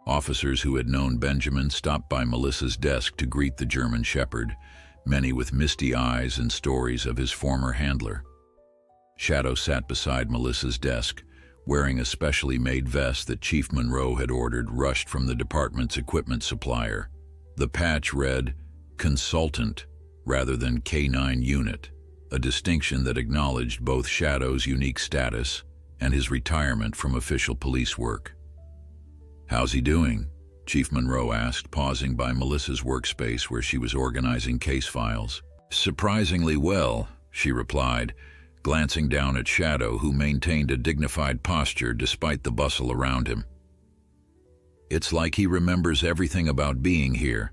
Speaker 1: Officers who had known Benjamin stopped by Melissa's desk to greet the German Shepherd, many with misty eyes and stories of his former handler. Shadow sat beside Melissa's desk, wearing a specially made vest that Chief Monroe had ordered rushed from the department's equipment supplier. The patch read, "Consultant," rather than K9 Unit, a distinction that acknowledged both Shadow's unique status and his retirement from official police work. "How's he doing?" Chief Monroe asked, pausing by Melissa's workspace where she was organizing case files. "Surprisingly well," she replied, glancing down at Shadow, who maintained a dignified posture despite the bustle around him. "It's like he remembers everything about being here,"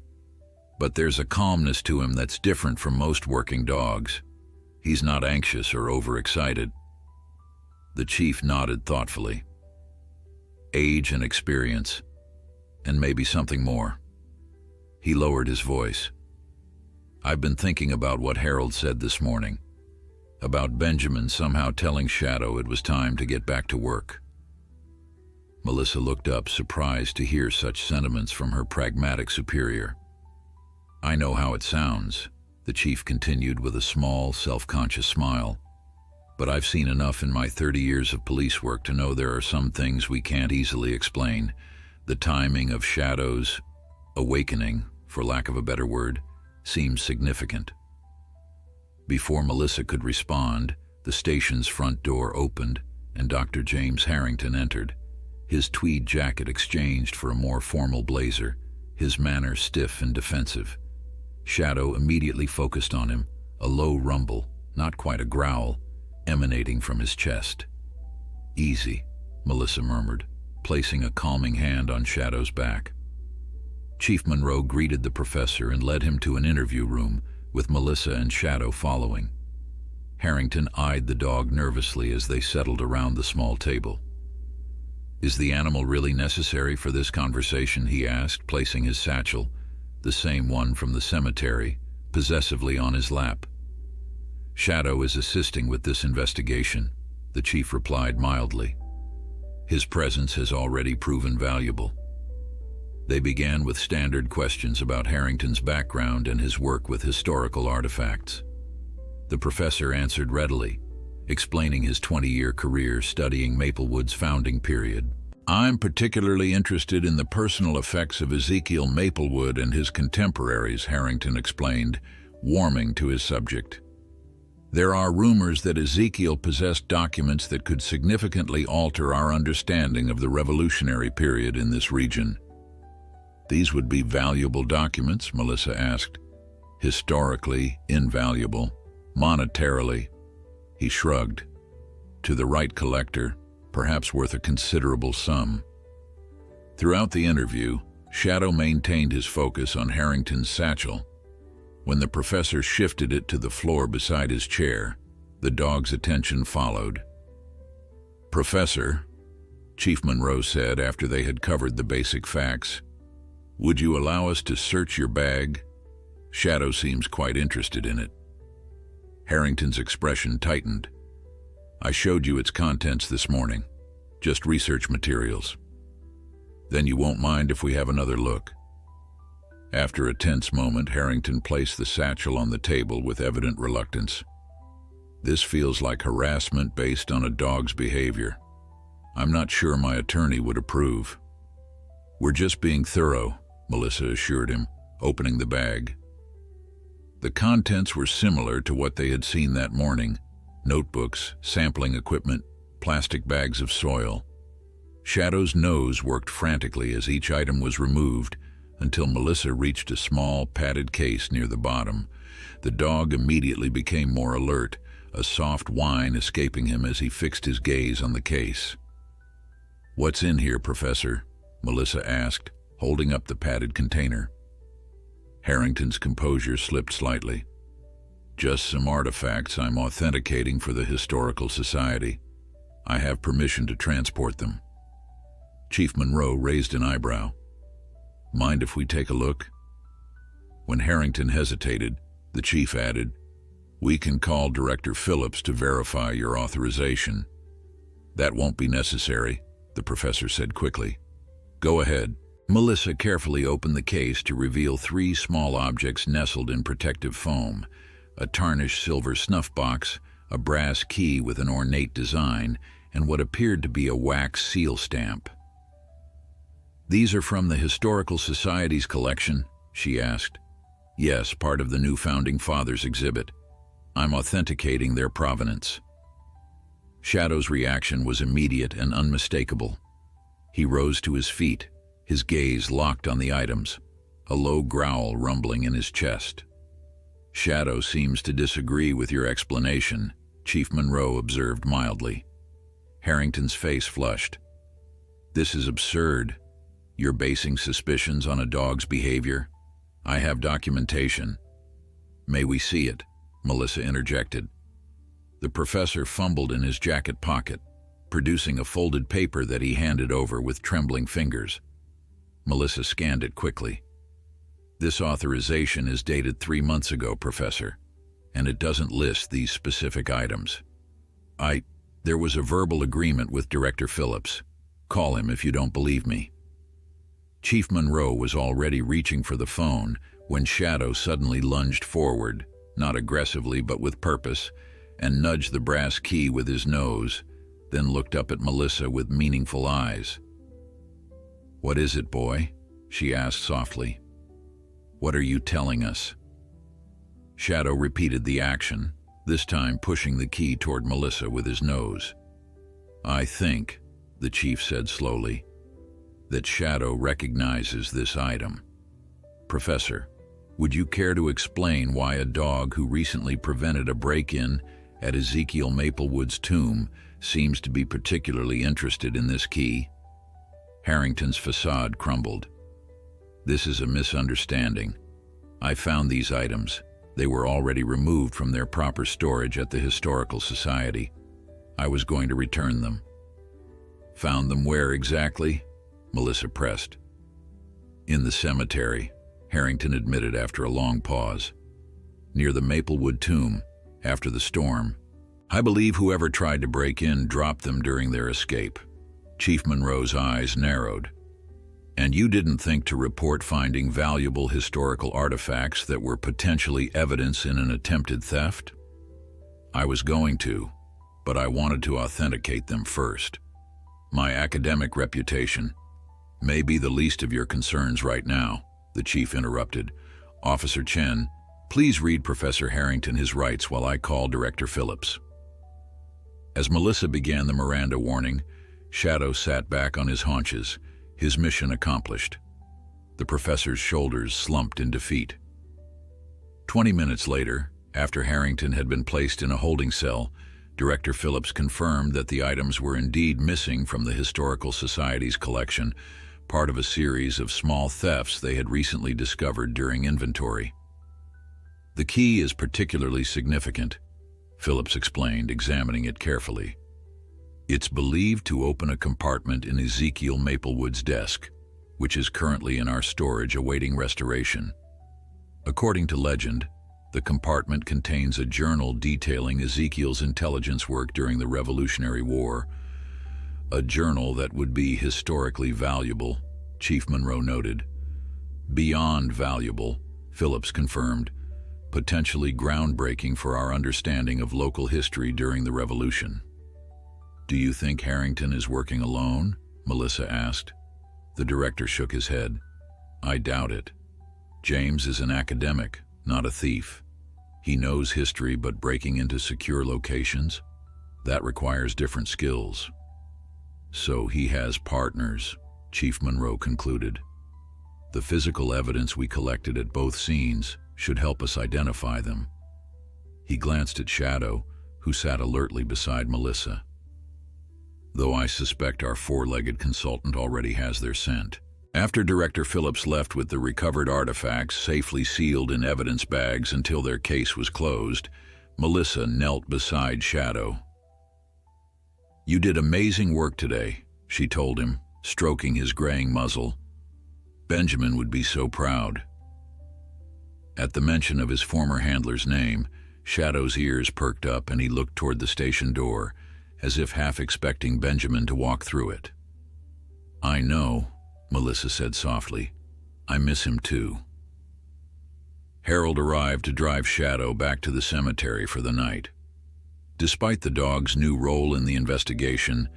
Speaker 1: But there's a calmness to him that's different from most working dogs. He's not anxious or overexcited. The chief nodded thoughtfully. Age and experience, and maybe something more. He lowered his voice. I've been thinking about what Harold said this morning, about Benjamin somehow telling Shadow it was time to get back to work. Melissa looked up, surprised to hear such sentiments from her pragmatic superior. I know how it sounds, the chief continued with a small, self-conscious smile. But I've seen enough in my 30 years of police work to know there are some things we can't easily explain. The timing of Shadow's awakening, for lack of a better word, seems significant. Before Melissa could respond, the station's front door opened and Dr. James Harrington entered, his tweed jacket exchanged for a more formal blazer, his manner stiff and defensive. Shadow immediately focused on him, a low rumble, not quite a growl, emanating from his chest. Easy, Melissa murmured, placing a calming hand on Shadow's back. Chief Monroe greeted the professor and led him to an interview room, with Melissa and Shadow following. Harrington eyed the dog nervously as they settled around the small table. Is the animal really necessary for this conversation? He asked, placing his satchel, the same one from the cemetery, possessively on his lap. Shadow is assisting with this investigation, the chief replied mildly. His presence has already proven valuable. They began with standard questions about Harrington's background and his work with historical artifacts. The professor answered readily, explaining his 20-year career studying Maplewood's founding period. I'm particularly interested in the personal effects of Ezekiel Maplewood and his contemporaries, Harrington explained, warming to his subject. There are rumors that Ezekiel possessed documents that could significantly alter our understanding of the Revolutionary period in this region. These would be valuable documents, Melissa asked. Historically invaluable. Monetarily, he shrugged. To the right collector, perhaps worth a considerable sum. Throughout the interview, Shadow maintained his focus on Harrington's satchel. When the professor shifted it to the floor beside his chair, the dog's attention followed. Professor, Chief Monroe said after they had covered the basic facts, would you allow us to search your bag? Shadow seems quite interested in it. Harrington's expression tightened. I showed you its contents this morning. Just research materials. Then you won't mind if we have another look. After a tense moment, Harrington placed the satchel on the table with evident reluctance. This feels like harassment based on a dog's behavior. I'm not sure my attorney would approve. We're just being thorough, Melissa assured him, opening the bag. The contents were similar to what they had seen that morning: notebooks, sampling equipment, plastic bags of soil. Shadow's nose worked frantically as each item was removed, until Melissa reached a small, padded case near the bottom. The dog immediately became more alert, a soft whine escaping him as he fixed his gaze on the case. What's in here, Professor? Melissa asked, holding up the padded container. Harrington's composure slipped slightly. Just some artifacts I'm authenticating for the Historical Society. I have permission to transport them. Chief Monroe raised an eyebrow. Mind if we take a look? When Harrington hesitated, the chief added, We can call Director Phillips to verify your authorization. That won't be necessary, the professor said quickly. Go ahead. Melissa carefully opened the case to reveal 3 small objects nestled in protective foam: a tarnished silver snuff box, a brass key with an ornate design, and what appeared to be a wax seal stamp. These are from the Historical Society's collection? She asked. Yes, part of the new Founding Fathers exhibit. I'm authenticating their provenance. Shadow's reaction was immediate and unmistakable. He rose to his feet, his gaze locked on the items, a low growl rumbling in his chest. Shadow seems to disagree with your explanation, Chief Monroe observed mildly. Harrington's face flushed. This is absurd. You're basing suspicions on a dog's behavior? I have documentation. May we see it? Melissa interjected. The professor fumbled in his jacket pocket, producing a folded paper that he handed over with trembling fingers. Melissa scanned it quickly. This authorization is dated 3 months ago, Professor, and it doesn't list these specific items. There was a verbal agreement with Director Phillips. Call him if you don't believe me. Chief Monroe was already reaching for the phone when Shadow suddenly lunged forward, not aggressively but with purpose, and nudged the brass key with his nose, then looked up at Melissa with meaningful eyes. "What is it, boy?" she asked softly. "What are you telling us?" Shadow repeated the action, this time pushing the key toward Melissa with his nose. "I think," the chief said slowly, "that Shadow recognizes this item. Professor, would you care to explain why a dog who recently prevented a break-in at Ezekiel Maplewood's tomb seems to be particularly interested in this key?" Harrington's facade crumbled. "This is a misunderstanding. I found these items. They were already removed from their proper storage at the Historical Society. I was going to return them." "Found them where exactly?" Melissa pressed. "In the cemetery," Harrington admitted after a long pause. "Near the Maplewood tomb, after the storm. I believe whoever tried to break in dropped them during their escape." Chief Monroe's eyes narrowed. "And you didn't think to report finding valuable historical artifacts that were potentially evidence in an attempted theft?" "I was going to, but I wanted to authenticate them first. My academic reputation may be the least of your concerns right now," the chief interrupted. "Officer Chen, please read Professor Harrington his rights while I call Director Phillips." As Melissa began the Miranda warning, Shadow sat back on his haunches, his mission accomplished. The professor's shoulders slumped in defeat. 20 minutes later, after Harrington had been placed in a holding cell, Director Phillips confirmed that the items were indeed missing from the Historical Society's collection, part of a series of small thefts they had recently discovered during inventory. "The key is particularly significant," Phillips explained, examining it carefully. "It's believed to open a compartment in Ezekiel Maplewood's desk, which is currently in our storage awaiting restoration. According to legend, the compartment contains a journal detailing Ezekiel's intelligence work during the Revolutionary War. A journal that would be historically valuable," Chief Monroe noted. "Beyond valuable," Phillips confirmed, "potentially groundbreaking for our understanding of local history during the Revolution." "Do you think Harrington is working alone?" Melissa asked. The director shook his head. "I doubt it. James is an academic, not a thief. He knows history, but breaking into secure locations? That requires different skills." "So he has partners," Chief Monroe concluded. "The physical evidence we collected at both scenes should help us identify them." He glanced at Shadow, who sat alertly beside Melissa. "Though I suspect our four-legged consultant already has their scent." After Director Phillips left with the recovered artifacts safely sealed in evidence bags until their case was closed, Melissa knelt beside Shadow. "You did amazing work today," she told him, stroking his graying muzzle. "Benjamin would be so proud." At the mention of his former handler's name, Shadow's ears perked up and he looked toward the station door, as if half expecting Benjamin to walk through it. "I know," Melissa said softly. "I miss him too." Harold arrived to drive Shadow back to the cemetery for the night. Despite the dog's new role in the investigation,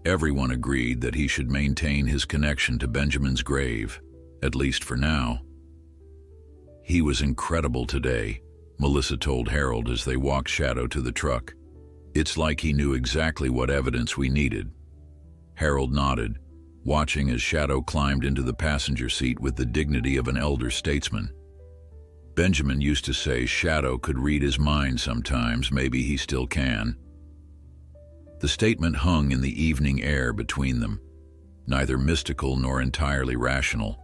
Speaker 1: everyone agreed that he should maintain his connection to Benjamin's grave, at least for now. "He was incredible today," Melissa told Harold as they walked Shadow to the truck. "It's like he knew exactly what evidence we needed." Harold nodded, watching as Shadow climbed into the passenger seat with the dignity of an elder statesman. Benjamin used to say Shadow could read his mind sometimes, maybe he still can. The statement hung in the evening air between them, neither mystical nor entirely rational,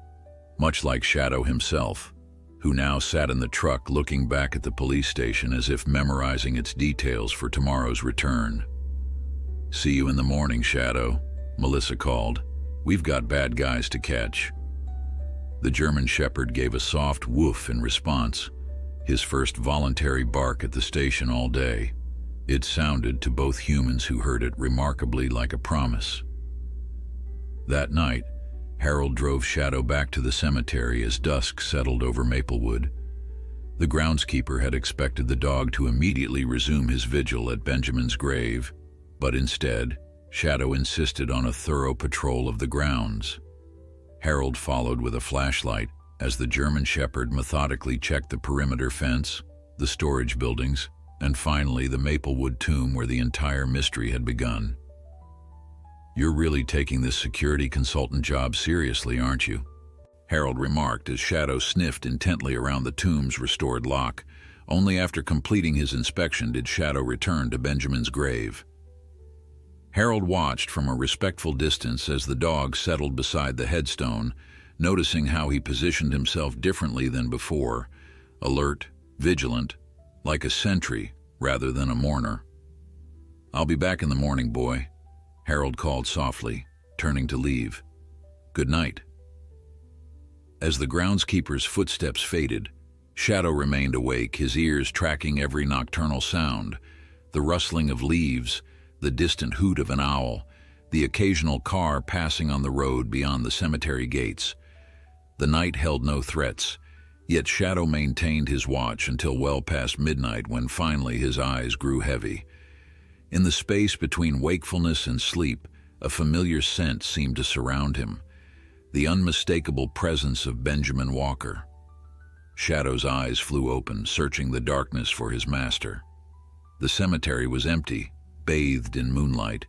Speaker 1: much like Shadow himself. who now sat in the truck looking back at the police station as if memorizing its details for tomorrow's return. "See you in the morning, Shadow," Melissa called. "We've got bad guys to catch." The German Shepherd gave a soft woof in response, his first voluntary bark at the station all day. It sounded to both humans who heard it remarkably like a promise. That night, Harold drove Shadow back to the cemetery as dusk settled over Maplewood. The groundskeeper had expected the dog to immediately resume his vigil at Benjamin's grave, but instead, Shadow insisted on a thorough patrol of the grounds. Harold followed with a flashlight as the German Shepherd methodically checked the perimeter fence, the storage buildings, and finally the Maplewood tomb where the entire mystery had begun. "You're really taking this security consultant job seriously, aren't you?" Harold remarked as Shadow sniffed intently around the tomb's restored lock. Only after completing his inspection did Shadow return to Benjamin's grave. Harold watched from a respectful distance as the dog settled beside the headstone, noticing how he positioned himself differently than before, alert, vigilant, like a sentry rather than a mourner. "I'll be back in the morning, boy," Harold called softly, turning to leave. "Good night." As the groundskeeper's footsteps faded, Shadow remained awake, his ears tracking every nocturnal sound, the rustling of leaves, the distant hoot of an owl, the occasional car passing on the road beyond the cemetery gates. The night held no threats, yet Shadow maintained his watch until well past midnight when finally his eyes grew heavy. In the space between wakefulness and sleep, a familiar scent seemed to surround him, the unmistakable presence of Benjamin Walker. Shadow's eyes flew open, searching the darkness for his master. The cemetery was empty, bathed in moonlight,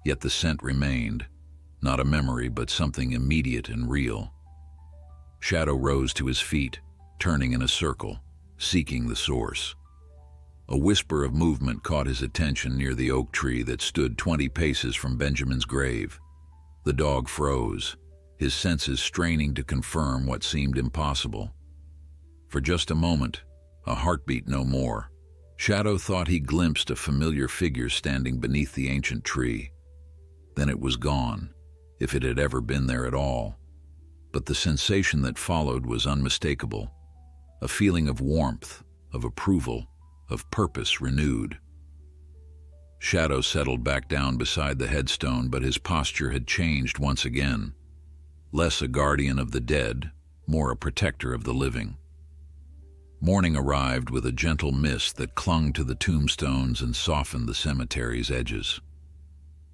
Speaker 1: yet the scent remained, not a memory but something immediate and real. Shadow rose to his feet, turning in a circle, seeking the source. A whisper of movement caught his attention near the oak tree that stood 20 paces from Benjamin's grave. The dog froze, his senses straining to confirm what seemed impossible. For just a moment, a heartbeat no more, Shadow thought he glimpsed a familiar figure standing beneath the ancient tree. Then it was gone, if it had ever been there at all. But the sensation that followed was unmistakable, a feeling of warmth, of approval, of purpose renewed. Shadow settled back down beside the headstone, but his posture had changed once again. Less a guardian of the dead, more a protector of the living. Morning arrived with a gentle mist that clung to the tombstones and softened the cemetery's edges.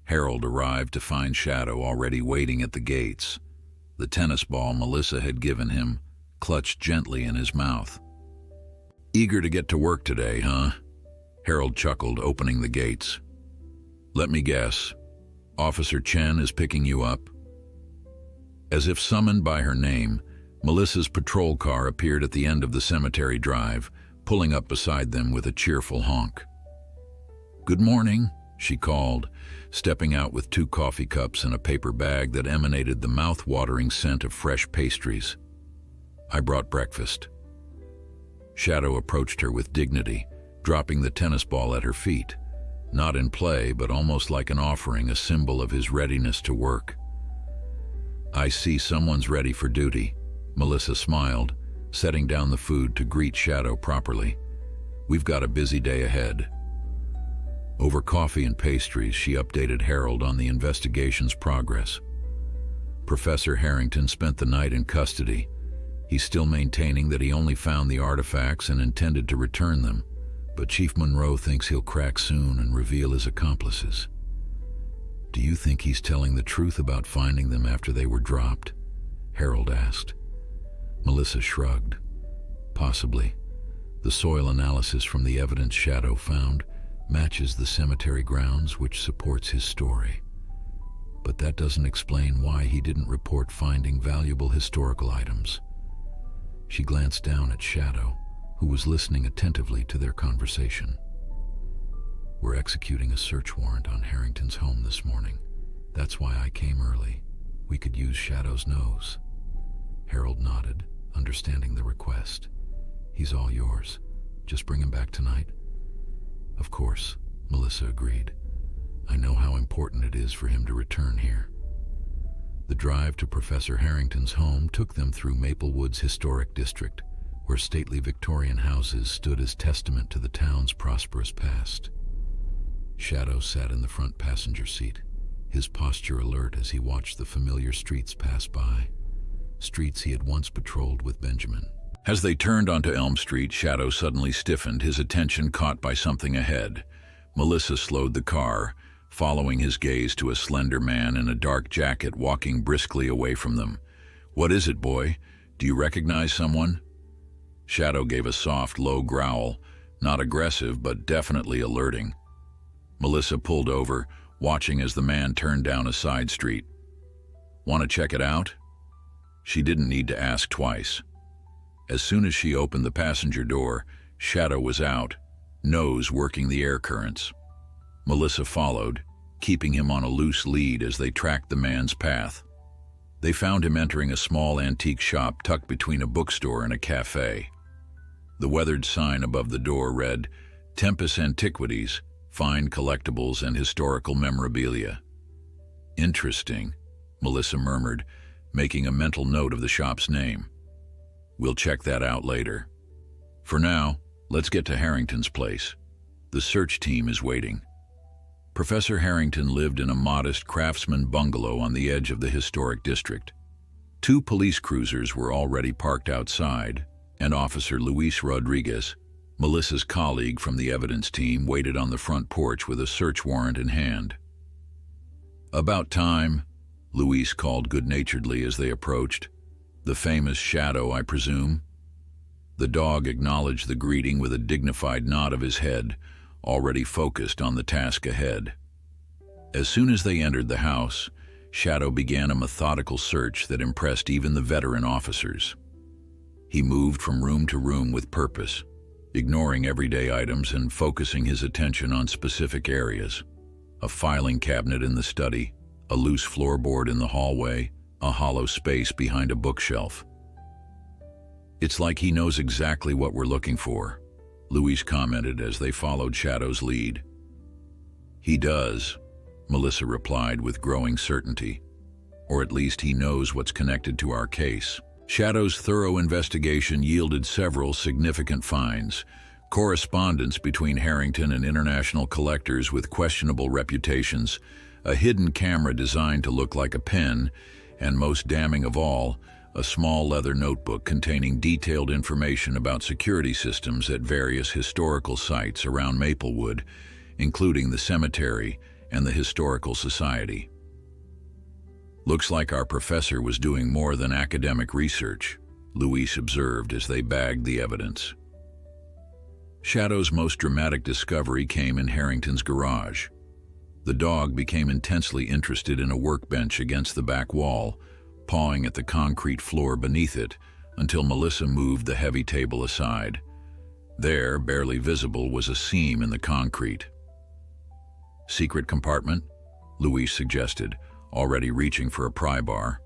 Speaker 1: Harold arrived to find Shadow already waiting at the gates, the tennis ball Melissa had given him clutched gently in his mouth. "Eager to get to work today, huh?" Harold chuckled, opening the gates. "Let me guess. Officer Chen is picking you up?" As if summoned by her name, Melissa's patrol car appeared at the end of the cemetery drive, pulling up beside them with a cheerful honk. "Good morning," she called, stepping out with 2 coffee cups and a paper bag that emanated the mouth-watering scent of fresh pastries. "I brought breakfast." Shadow approached her with dignity, dropping the tennis ball at her feet, not in play but almost like an offering, a symbol of his readiness to work. "I see someone's ready for duty," Melissa smiled, setting down the food to greet Shadow properly. "We've got a busy day ahead." Over coffee and pastries, she updated Harold on the investigation's progress. Professor Harrington spent the night in custody. He's still maintaining that he only found the artifacts and intended to return them, but Chief Monroe thinks he'll crack soon and reveal his accomplices. "Do you think he's telling the truth about finding them after they were dropped?" Harold asked. Melissa shrugged. "Possibly. The soil analysis from the evidence Shadow found matches the cemetery grounds, which supports his story. But that doesn't explain why he didn't report finding valuable historical items." She glanced down at Shadow, who was listening attentively to their conversation. "We're executing a search warrant on Harrington's home this morning. That's why I came early. We could use Shadow's nose." Harold nodded, understanding the request. He's all yours. Just bring him back tonight." "Of course," Melissa agreed. "I know how important it is for him to return here." The drive to Professor Harrington's home took them through Maplewood's historic district, where stately Victorian houses stood as testament to the town's prosperous past. Shadow sat in the front passenger seat, his posture alert as he watched the familiar streets pass by, streets he had once patrolled with Benjamin. As they turned onto Elm Street, Shadow suddenly stiffened, his attention caught by something ahead. Melissa slowed the car, following his gaze to a slender man in a dark jacket walking briskly away from them. "What is it, boy? Do you recognize someone?" Shadow gave a soft, low growl, not aggressive, but definitely alerting. Melissa pulled over, watching as the man turned down a side street. "Want to check it out?" She didn't need to ask twice. As soon as she opened the passenger door, Shadow was out, nose working the air currents. Melissa followed, keeping him on a loose lead as they tracked the man's path. They found him entering a small antique shop tucked between a bookstore and a cafe. The weathered sign above the door read, "Tempus Antiquities, Fine Collectibles and Historical Memorabilia." "Interesting," Melissa murmured, making a mental note of the shop's name. "We'll check that out later. For now, let's get to Harrington's place. The search team is waiting." Professor Harrington lived in a modest craftsman bungalow on the edge of the historic district. 2 police cruisers were already parked outside, and Officer Luis Rodriguez, Melissa's colleague from the evidence team, waited on the front porch with a search warrant in hand. "About time," Luis called good-naturedly as they approached. "The famous Shadow, I presume?" The dog acknowledged the greeting with a dignified nod of his head, already focused on the task ahead. As soon as they entered the house, Shadow began a methodical search that impressed even the veteran officers. He moved from room to room with purpose, ignoring everyday items and focusing his attention on specific areas. A filing cabinet in the study, a loose floorboard in the hallway, a hollow space behind a bookshelf. "It's like he knows exactly what we're looking for," Luis commented as they followed Shadow's lead. "He does," Melissa replied with growing certainty. "Or at least he knows what's connected to our case." Shadow's thorough investigation yielded several significant finds: correspondence between Harrington and international collectors with questionable reputations, a hidden camera designed to look like a pen, and most damning of all, a small leather notebook containing detailed information about security systems at various historical sites around Maplewood, including the cemetery and the Historical Society. "Looks like our professor was doing more than academic research," Luis observed as they bagged the evidence. Shadow's most dramatic discovery came in Harrington's garage. The dog became intensely interested in a workbench against the back wall, pawing at the concrete floor beneath it until Melissa moved the heavy table aside. There, barely visible, was a seam in the concrete. "Secret compartment?" Luis suggested, already reaching for a pry bar.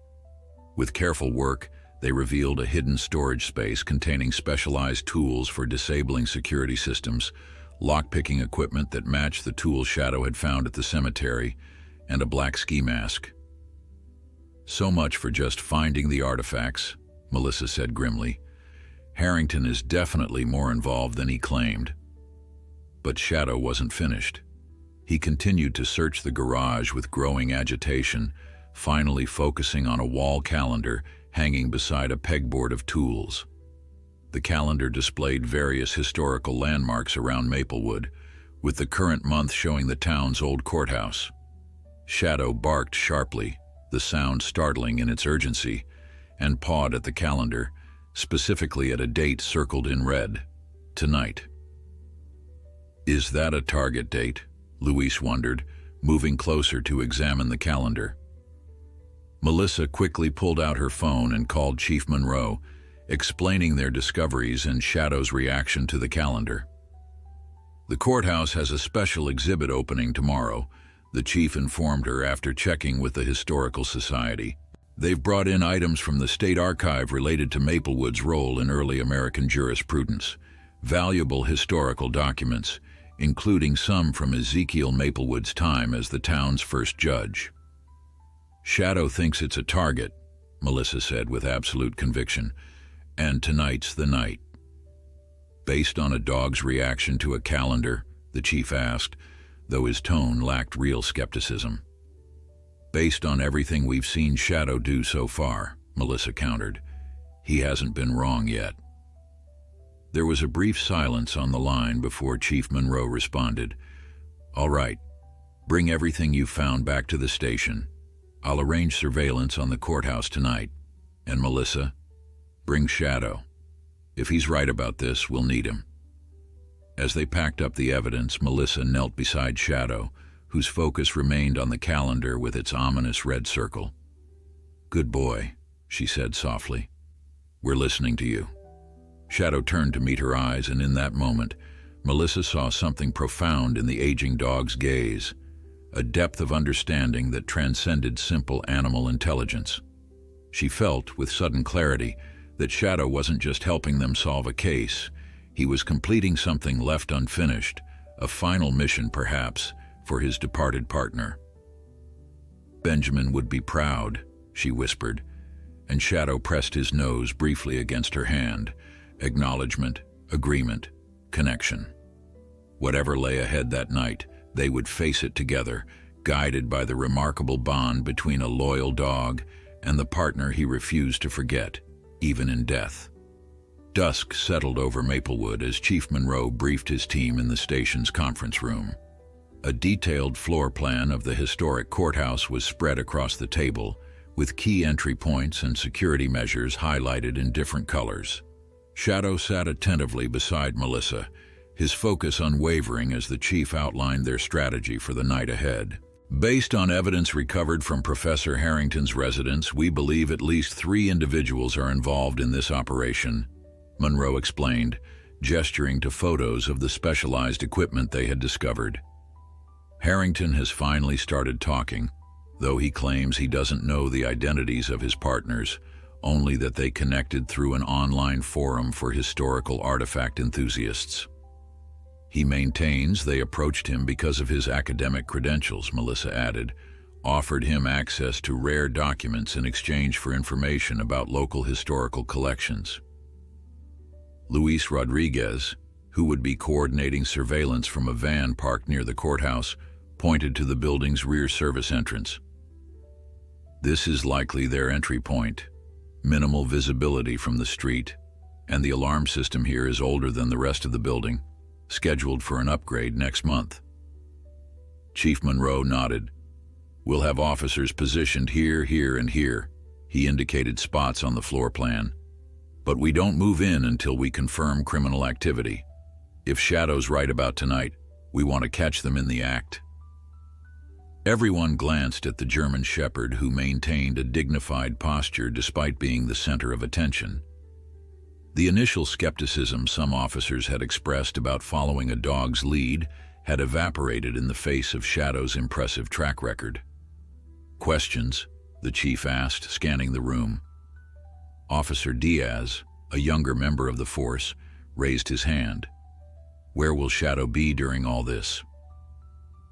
Speaker 1: With careful work, they revealed a hidden storage space containing specialized tools for disabling security systems, lock-picking equipment that matched the tools Shadow had found at the cemetery, and a black ski mask. "So much for just finding the artifacts," Melissa said grimly. "Harrington is definitely more involved than he claimed." But Shadow wasn't finished. He continued to search the garage with growing agitation, finally focusing on a wall calendar hanging beside a pegboard of tools. The calendar displayed various historical landmarks around Maplewood, with the current month showing the town's old courthouse. Shadow barked sharply, the sound startling in its urgency, and pawed at the calendar, specifically at a date circled in red: tonight. "Is that a target date?" Luis wondered, moving closer to examine the calendar. Melissa quickly pulled out her phone and called Chief Monroe, explaining their discoveries and Shadow's reaction to the calendar. "The courthouse has a special exhibit opening tomorrow," the chief informed her after checking with the Historical Society. They've brought in items from the state archive related to Maplewood's role in early American jurisprudence, valuable historical documents, including some from Ezekiel Maplewood's time as the town's first judge. Shadow thinks it's a target, Melissa said with absolute conviction, and tonight's the night. Based on a dog's reaction to a calendar, the chief asked, though his tone lacked real skepticism. Based on everything we've seen Shadow do so far, Melissa countered. He hasn't been wrong yet. There was a brief silence on the line before Chief Monroe responded. All right, bring everything you found back to the station. I'll arrange surveillance on the courthouse tonight. And Melissa, bring Shadow. If he's right about this, we'll need him. As they packed up the evidence, Melissa knelt beside Shadow, whose focus remained on the calendar with its ominous red circle. Good boy, she said softly. We're listening to you. Shadow turned to meet her eyes, and in that moment, Melissa saw something profound in the aging dog's gaze, a depth of understanding that transcended simple animal intelligence. She felt, with sudden clarity, that Shadow wasn't just helping them solve a case. He was completing something left unfinished, a final mission perhaps, for his departed partner. Benjamin would be proud, she whispered, and Shadow pressed his nose briefly against her hand. Acknowledgement, agreement, connection. Whatever lay ahead that night, they would face it together, guided by the remarkable bond between a loyal dog and the partner he refused to forget, even in death. Dusk settled over Maplewood as Chief Monroe briefed his team in the station's conference room. A detailed floor plan of the historic courthouse was spread across the table, with key entry points and security measures highlighted in different colors. Shadow sat attentively beside Melissa, his focus unwavering as the chief outlined their strategy for the night ahead. Based on evidence recovered from Professor Harrington's residence, we believe at least 3 individuals are involved in this operation, Monroe explained, gesturing to photos of the specialized equipment they had discovered. Harrington has finally started talking, though he claims he doesn't know the identities of his partners, only that they connected through an online forum for historical artifact enthusiasts. He maintains they approached him because of his academic credentials, Melissa added, offered him access to rare documents in exchange for information about local historical collections. Luis Rodriguez, who would be coordinating surveillance from a van parked near the courthouse, pointed to the building's rear service entrance. This is likely their entry point. Minimal visibility from the street, and the alarm system here is older than the rest of the building, scheduled for an upgrade next month. Chief Monroe nodded. We'll have officers positioned here, here, and here. He indicated spots on the floor plan. But we don't move in until we confirm criminal activity. If Shadow's right about tonight, we want to catch them in the act. Everyone glanced at the German Shepherd, who maintained a dignified posture despite being the center of attention. The initial skepticism some officers had expressed about following a dog's lead had evaporated in the face of Shadow's impressive track record. Questions? The chief asked, scanning the room. Officer Diaz, a younger member of the force, raised his hand. Where will Shadow be during all this?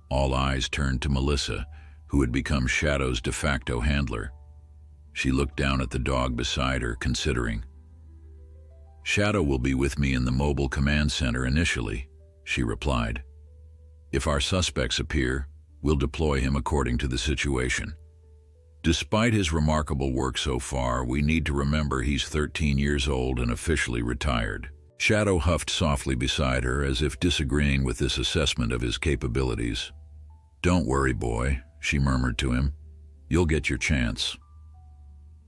Speaker 1: All eyes turned to Melissa, who had become Shadow's de facto handler. She looked down at the dog beside her, considering. Shadow will be with me in the mobile command center initially, she replied. If our suspects appear, we'll deploy him according to the situation. Despite his remarkable work so far, we need to remember he's 13 years old and officially retired. Shadow huffed softly beside her, as if disagreeing with this assessment of his capabilities. Don't worry, boy, she murmured to him. You'll get your chance.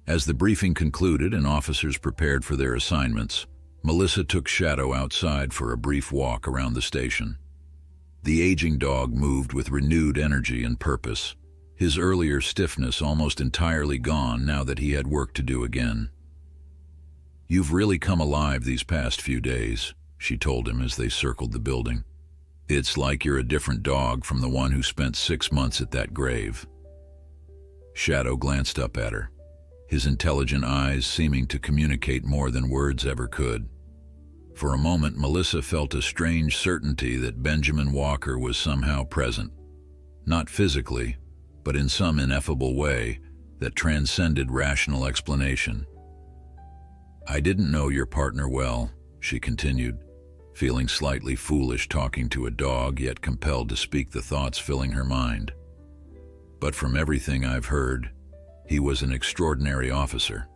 Speaker 1: As the briefing concluded and officers prepared for their assignments, Melissa took Shadow outside for a brief walk around the station. The aging dog moved with renewed energy and purpose, his earlier stiffness almost entirely gone now that he had work to do again. You've really come alive these past few days, she told him as they circled the building. It's like you're a different dog from the one who spent 6 months at that grave. Shadow glanced up at her. his intelligent eyes seeming to communicate more than words ever could. For a moment, Melissa felt a strange certainty that Benjamin Walker was somehow present, not physically, but in some ineffable way that transcended rational explanation. "I didn't know your partner well," she continued, feeling slightly foolish talking to a dog, yet compelled to speak the thoughts filling her mind. "But from everything I've heard, he was an extraordinary officer.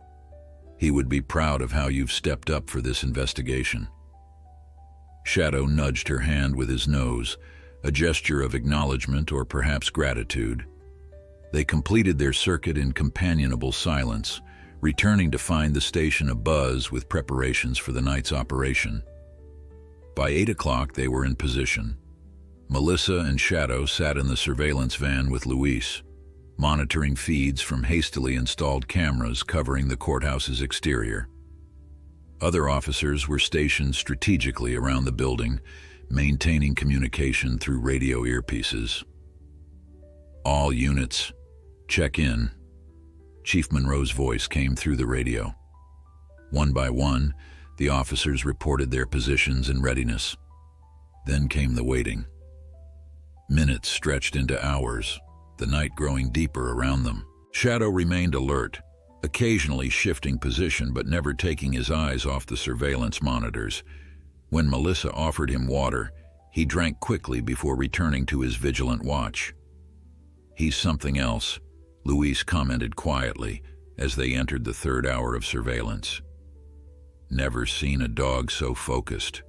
Speaker 1: He would be proud of how you've stepped up for this investigation." Shadow nudged her hand with his nose, a gesture of acknowledgement or perhaps gratitude. They completed their circuit in companionable silence, returning to find the station abuzz with preparations for the night's operation. By 8 o'clock, they were in position. Melissa and Shadow sat in the surveillance van with Luis, monitoring feeds from hastily installed cameras covering the courthouse's exterior. Other officers were stationed strategically around the building, maintaining communication through radio earpieces. "All units, check in." Chief Monroe's voice came through the radio. One by one, the officers reported their positions and readiness. Then came the waiting. Minutes stretched into hours, the night growing deeper around them. Shadow remained alert, occasionally shifting position but never taking his eyes off the surveillance monitors. When Melissa offered him water, he drank quickly before returning to his vigilant watch. "He's something else," Luis commented quietly as they entered the third hour of surveillance. "Never seen a dog so focused."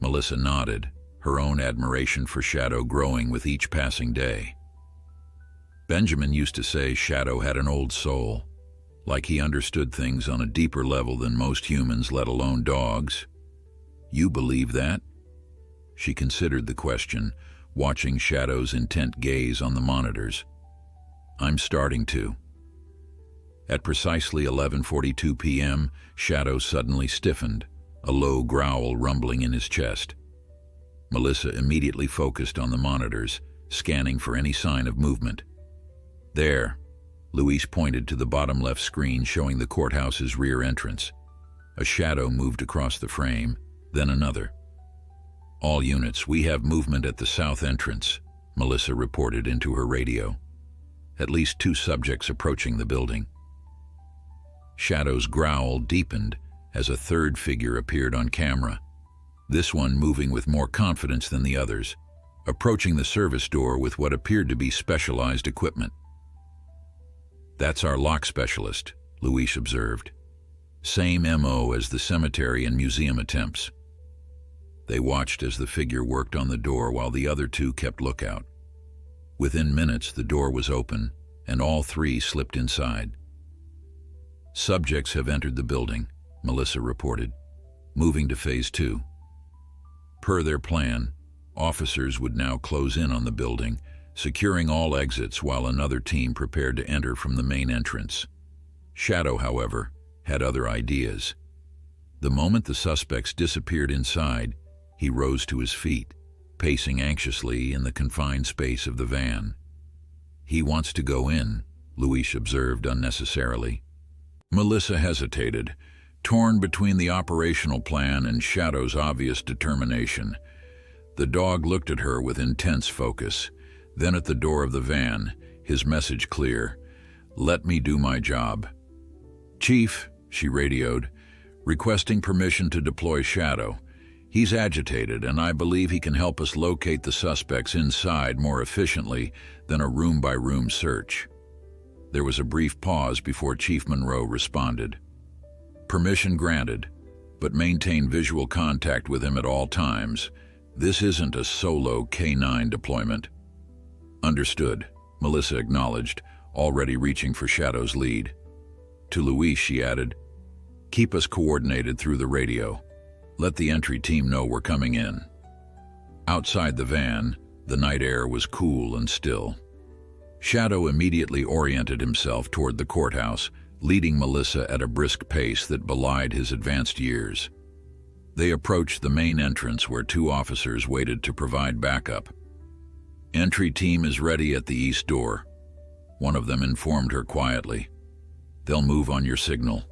Speaker 1: Melissa nodded, her own admiration for Shadow growing with each passing day. Benjamin used to say Shadow had an old soul, like he understood things on a deeper level than most humans, let alone dogs. "You believe that?" She considered the question, watching Shadow's intent gaze on the monitors. "I'm starting to." At precisely 11:42 p.m., Shadow suddenly stiffened, a low growl rumbling in his chest. Melissa immediately focused on the monitors, scanning for any sign of movement. "There," Luis pointed to the bottom left screen showing the courthouse's rear entrance. A shadow moved across the frame, then another. "All units, we have movement at the south entrance," Melissa reported into her radio. "At least 2 subjects approaching the building." Shadow's growl deepened as a third figure appeared on camera, this one moving with more confidence than the others, approaching the service door with what appeared to be specialized equipment. "That's our lock specialist," Luis observed. "Same MO as the cemetery and museum attempts." They watched as the figure worked on the door while the other 2 kept lookout. Within minutes, the door was open, and all 3 slipped inside. "Subjects have entered the building," Melissa reported, moving to Phase 2. Per their plan, officers would now close in on the building, securing all exits while another team prepared to enter from the main entrance. Shadow, however, had other ideas. The moment the suspects disappeared inside, he rose to his feet, pacing anxiously in the confined space of the van. "He wants to go in," Luis observed unnecessarily. Melissa hesitated, torn between the operational plan and Shadow's obvious determination. The dog looked at her with intense focus, then at the door of the van, his message clear: "Let me do my job." "Chief," she radioed, requesting permission to deploy Shadow. "He's agitated, and I believe he can help us locate the suspects inside more efficiently than a room-by-room search." There was a brief pause before Chief Monroe responded. "Permission granted, but maintain visual contact with him at all times. This isn't a solo K9 deployment." "Understood," Melissa acknowledged, already reaching for Shadow's lead. To Luis, she added, "Keep us coordinated through the radio. Let the entry team know we're coming in." Outside the van, the night air was cool and still. Shadow immediately oriented himself toward the courthouse, leading Melissa at a brisk pace that belied his advanced years. They approached the main entrance where 2 officers waited to provide backup. "Entry team is ready at the east door," one of them informed her quietly. They'll move on your signal.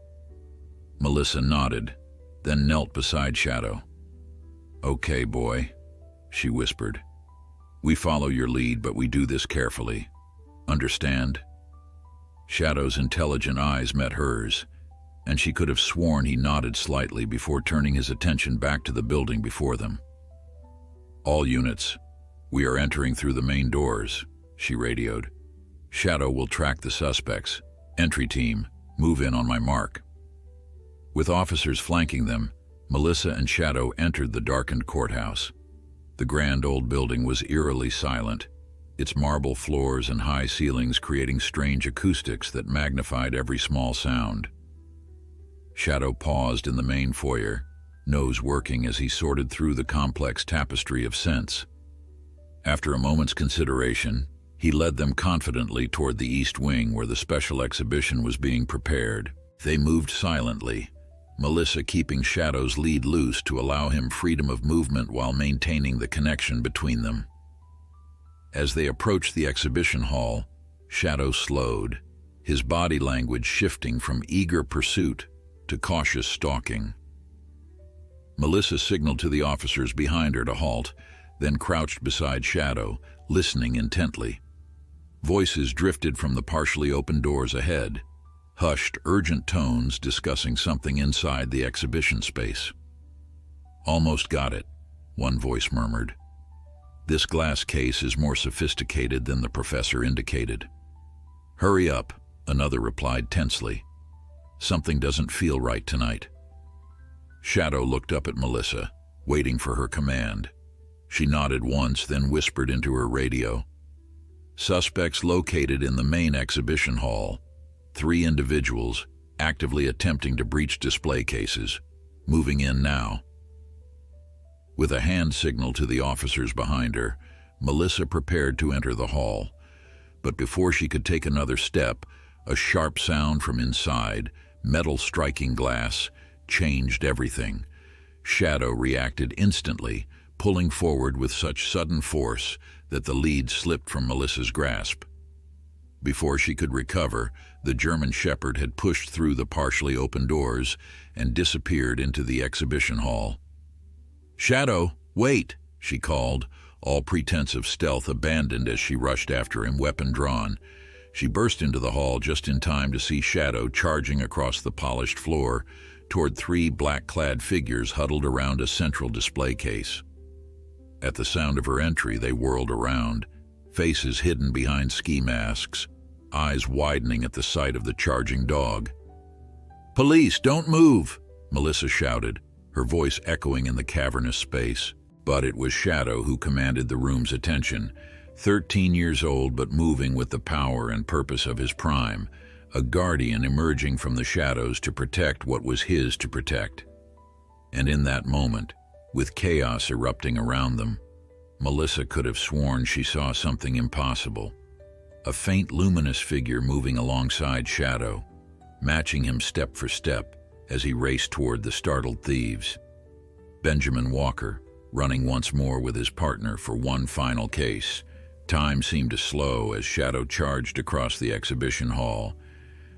Speaker 1: Melissa nodded, then knelt beside Shadow. Okay, boy, she whispered. We follow your lead, but we do this carefully. Understand? Shadow's intelligent eyes met hers, and she could have sworn he nodded slightly before turning his attention back to the building before them. All units, we are entering through the main doors, she radioed. Shadow will track the suspects. Entry team, move in on my mark. With officers flanking them, Melissa and Shadow entered the darkened courthouse. The grand old building was eerily silent, its marble floors and high ceilings creating strange acoustics that magnified every small sound. Shadow paused in the main foyer, nose working as he sorted through the complex tapestry of scents. After a moment's consideration, he led them confidently toward the east wing where the special exhibition was being prepared. They moved silently, Melissa keeping Shadow's lead loose to allow him freedom of movement while maintaining the connection between them. As they approached the exhibition hall, Shadow slowed, his body language shifting from eager pursuit to cautious stalking. Melissa signaled to the officers behind her to halt, then crouched beside Shadow, listening intently. Voices drifted from the partially open doors ahead, hushed, urgent tones discussing something inside the exhibition space. Almost got it, one voice murmured. This glass case is more sophisticated than the professor indicated. Hurry up, another replied tensely. Something doesn't feel right tonight. Shadow looked up at Melissa, waiting for her command. She nodded once, then whispered into her radio. Suspects located in the main exhibition hall. 3 individuals, actively attempting to breach display cases. Moving in now. With a hand signal to the officers behind her, Melissa prepared to enter the hall. But before she could take another step, a sharp sound from inside, metal striking glass, changed everything. Shadow reacted instantly, pulling forward with such sudden force that the lead slipped from Melissa's grasp. Before she could recover, the German Shepherd had pushed through the partially open doors and disappeared into the exhibition hall. "Shadow, wait," she called, all pretense of stealth abandoned as she rushed after him, weapon drawn. She burst into the hall just in time to see Shadow charging across the polished floor toward 3 black-clad figures huddled around a central display case. At the sound of her entry, they whirled around, faces hidden behind ski masks, eyes widening at the sight of the charging dog. "Police, don't move!" Melissa shouted, her voice echoing in the cavernous space. But it was Shadow who commanded the room's attention, 13 years old but moving with the power and purpose of his prime, a guardian emerging from the shadows to protect what was his to protect. And in that moment, with chaos erupting around them, Melissa could have sworn she saw something impossible. A faint luminous figure moving alongside Shadow, matching him step for step as he raced toward the startled thieves. Benjamin Walker, running once more with his partner for one final case. Time seemed to slow as Shadow charged across the exhibition hall.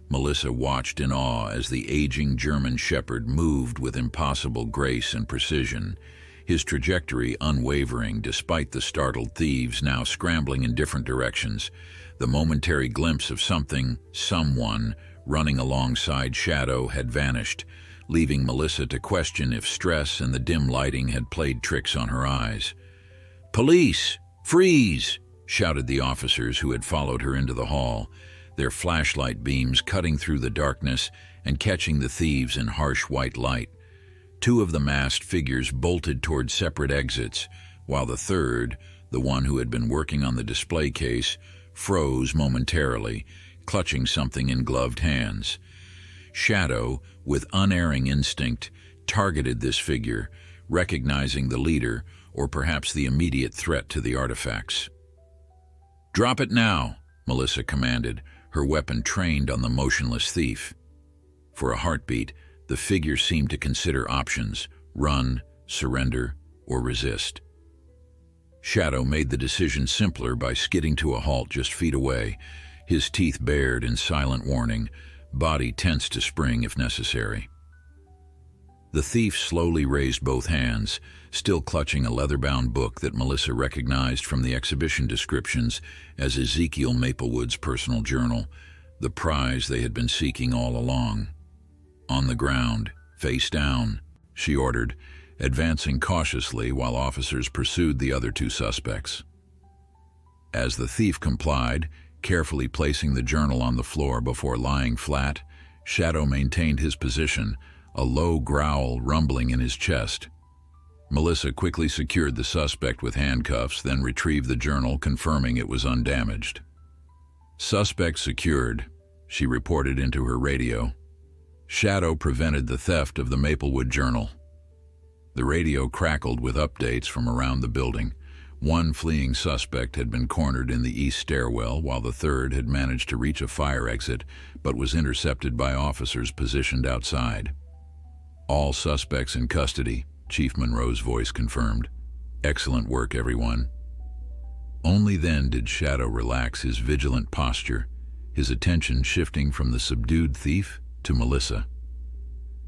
Speaker 1: Melissa watched in awe as the aging German Shepherd moved with impossible grace and precision, his trajectory unwavering despite the startled thieves now scrambling in different directions. The momentary glimpse of someone running alongside Shadow had vanished, leaving Melissa to question if stress and the dim lighting had played tricks on her eyes. "Police! Freeze!" shouted the officers who had followed her into the hall, their flashlight beams cutting through the darkness and catching the thieves in harsh white light. 2 of the masked figures bolted toward separate exits, while the third, the one who had been working on the display case, froze momentarily, clutching something in gloved hands. Shadow, with unerring instinct, targeted this figure, recognizing the leader or perhaps the immediate threat to the artifacts. "Drop it now," Melissa commanded, her weapon trained on the motionless thief. For a heartbeat, the figure seemed to consider options: run, surrender, or resist. Shadow made the decision simpler by skidding to a halt just feet away, his teeth bared in silent warning, body tense to spring if necessary. The thief slowly raised both hands, still clutching a leather-bound book that Melissa recognized from the exhibition descriptions as Ezekiel Maplewood's personal journal, the prize they had been seeking all along. "On the ground, face down," she ordered, advancing cautiously while officers pursued the other two suspects. As the thief complied, carefully placing the journal on the floor before lying flat, Shadow maintained his position, a low growl rumbling in his chest. Melissa quickly secured the suspect with handcuffs, then retrieved the journal, confirming it was undamaged. "Suspect secured," she reported into her radio. Shadow prevented the theft of the Maplewood journal. The radio crackled with updates from around the building. One fleeing suspect had been cornered in the east stairwell, while the third had managed to reach a fire exit, but was intercepted by officers positioned outside. "All suspects in custody," Chief Monroe's voice confirmed. "Excellent work, everyone." Only then did Shadow relax his vigilant posture, his attention shifting from the subdued thief to Melissa.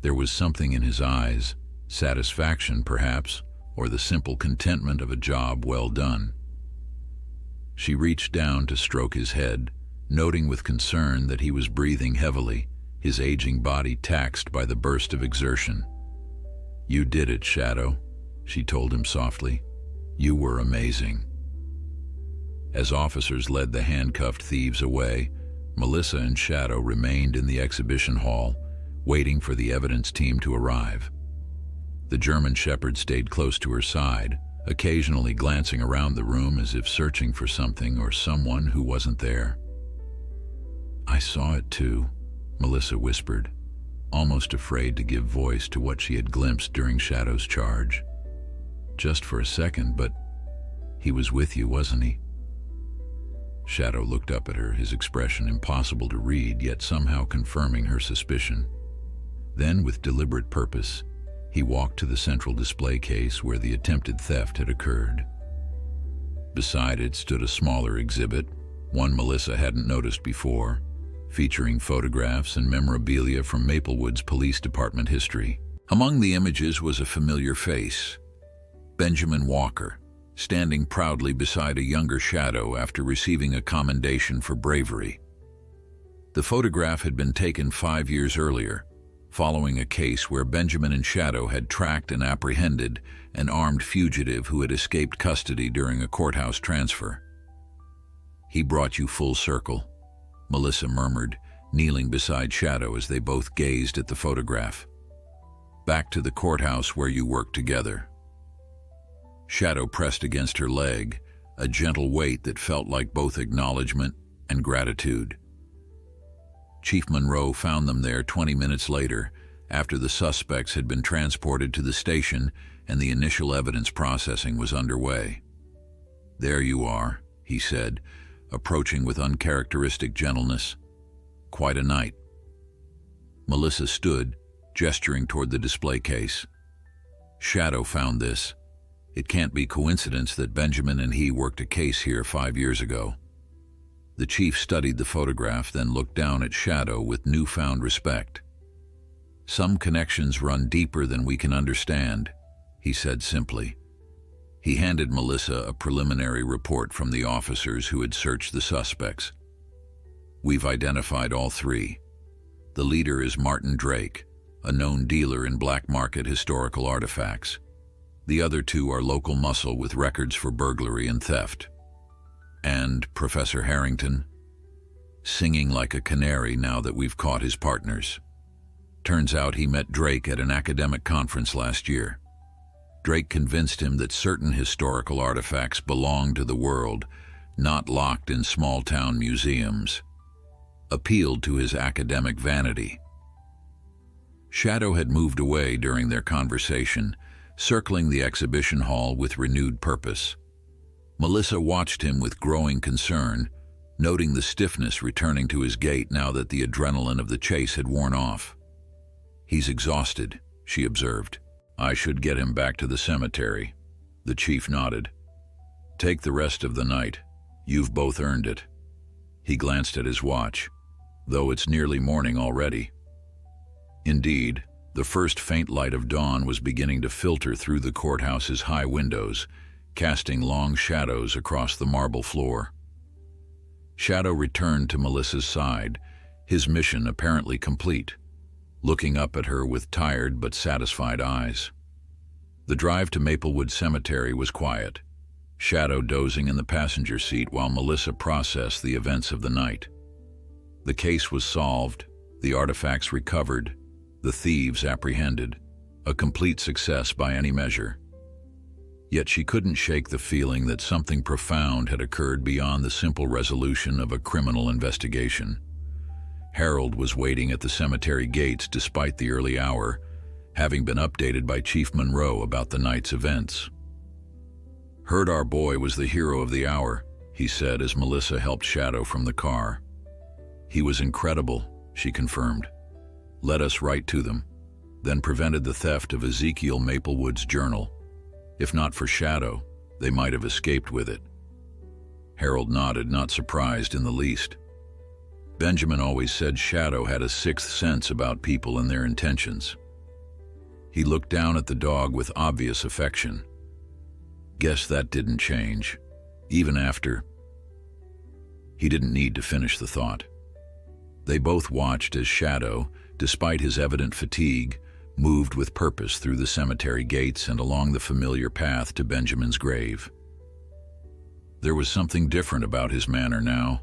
Speaker 1: There was something in his eyes, satisfaction perhaps, or the simple contentment of a job well done. She reached down to stroke his head, noting with concern that he was breathing heavily, his aging body taxed by the burst of exertion. "You did it, Shadow," she told him softly. "You were amazing." As officers led the handcuffed thieves away, Melissa and Shadow remained in the exhibition hall, waiting for the evidence team to arrive. The German Shepherd stayed close to her side, occasionally glancing around the room as if searching for something or someone who wasn't there. "I saw it too," Melissa whispered, almost afraid to give voice to what she had glimpsed during Shadow's charge. "Just for a second, but he was with you, wasn't he?" Shadow looked up at her, his expression impossible to read, yet somehow confirming her suspicion. Then, with deliberate purpose, he walked to the central display case where the attempted theft had occurred. Beside it stood a smaller exhibit, one Melissa hadn't noticed before, featuring photographs and memorabilia from Maplewood's police department history. Among the images was a familiar face, Benjamin Walker, standing proudly beside a younger Shadow after receiving a commendation for bravery. The photograph had been taken 5 years earlier, following a case where Benjamin and Shadow had tracked and apprehended an armed fugitive who had escaped custody during a courthouse transfer. "He brought you full circle," Melissa murmured, kneeling beside Shadow as they both gazed at the photograph. "Back to the courthouse where you worked together." Shadow pressed against her leg, a gentle weight that felt like both acknowledgement and gratitude. Chief Monroe found them there 20 minutes later, after the suspects had been transported to the station and the initial evidence processing was underway. "There you are," he said, approaching with uncharacteristic gentleness. "Quite a night." Melissa stood, gesturing toward the display case. "Shadow found this. It can't be coincidence that Benjamin and he worked a case here 5 years ago." The chief studied the photograph, then looked down at Shadow with newfound respect. "Some connections run deeper than we can understand," he said simply. He handed Melissa a preliminary report from the officers who had searched the suspects. "We've identified all three. The leader is Martin Drake, a known dealer in black market historical artifacts. The other two are local muscle with records for burglary and theft. And Professor Harrington, singing like a canary now that we've caught his partners. Turns out he met Drake at an academic conference last year. Drake convinced him that certain historical artifacts belong to the world, not locked in small-town museums. Appealed to his academic vanity." Shadow had moved away during their conversation, circling the exhibition hall with renewed purpose. Melissa watched him with growing concern, noting the stiffness returning to his gait now that the adrenaline of the chase had worn off. "He's exhausted," she observed. "I should get him back to the cemetery." The chief nodded. "Take the rest of the night. You've both earned it." He glanced at his watch. though it's nearly morning already. Indeed, the first faint light of dawn was beginning to filter through the courthouse's high windows, casting long shadows across the marble floor. Shadow returned to Melissa's side, his mission apparently complete, looking up at her with tired but satisfied eyes. The drive to Maplewood Cemetery was quiet, Shadow dozing in the passenger seat while Melissa processed the events of the night. The case was solved, the artifacts recovered, the thieves apprehended, a complete success by any measure. Yet she couldn't shake the feeling that something profound had occurred beyond the simple resolution of a criminal investigation. Harold was waiting at the cemetery gates despite the early hour, having been updated by Chief Monroe about the night's events. "Heard our boy was the hero of the hour," he said as Melissa helped Shadow from the car. "He was incredible," she confirmed. "Led us right to them, then prevented the theft of Ezekiel Maplewood's journal. If not for Shadow, they might have escaped with it." Harold nodded, not surprised in the least. Benjamin always said Shadow had a sixth sense about people and their intentions. He looked down at the dog with obvious affection. Guess that didn't change, even after. He didn't need to finish the thought. They both watched as Shadow, despite his evident fatigue, moved with purpose through the cemetery gates and along the familiar path to Benjamin's grave. There was something different about his manner now,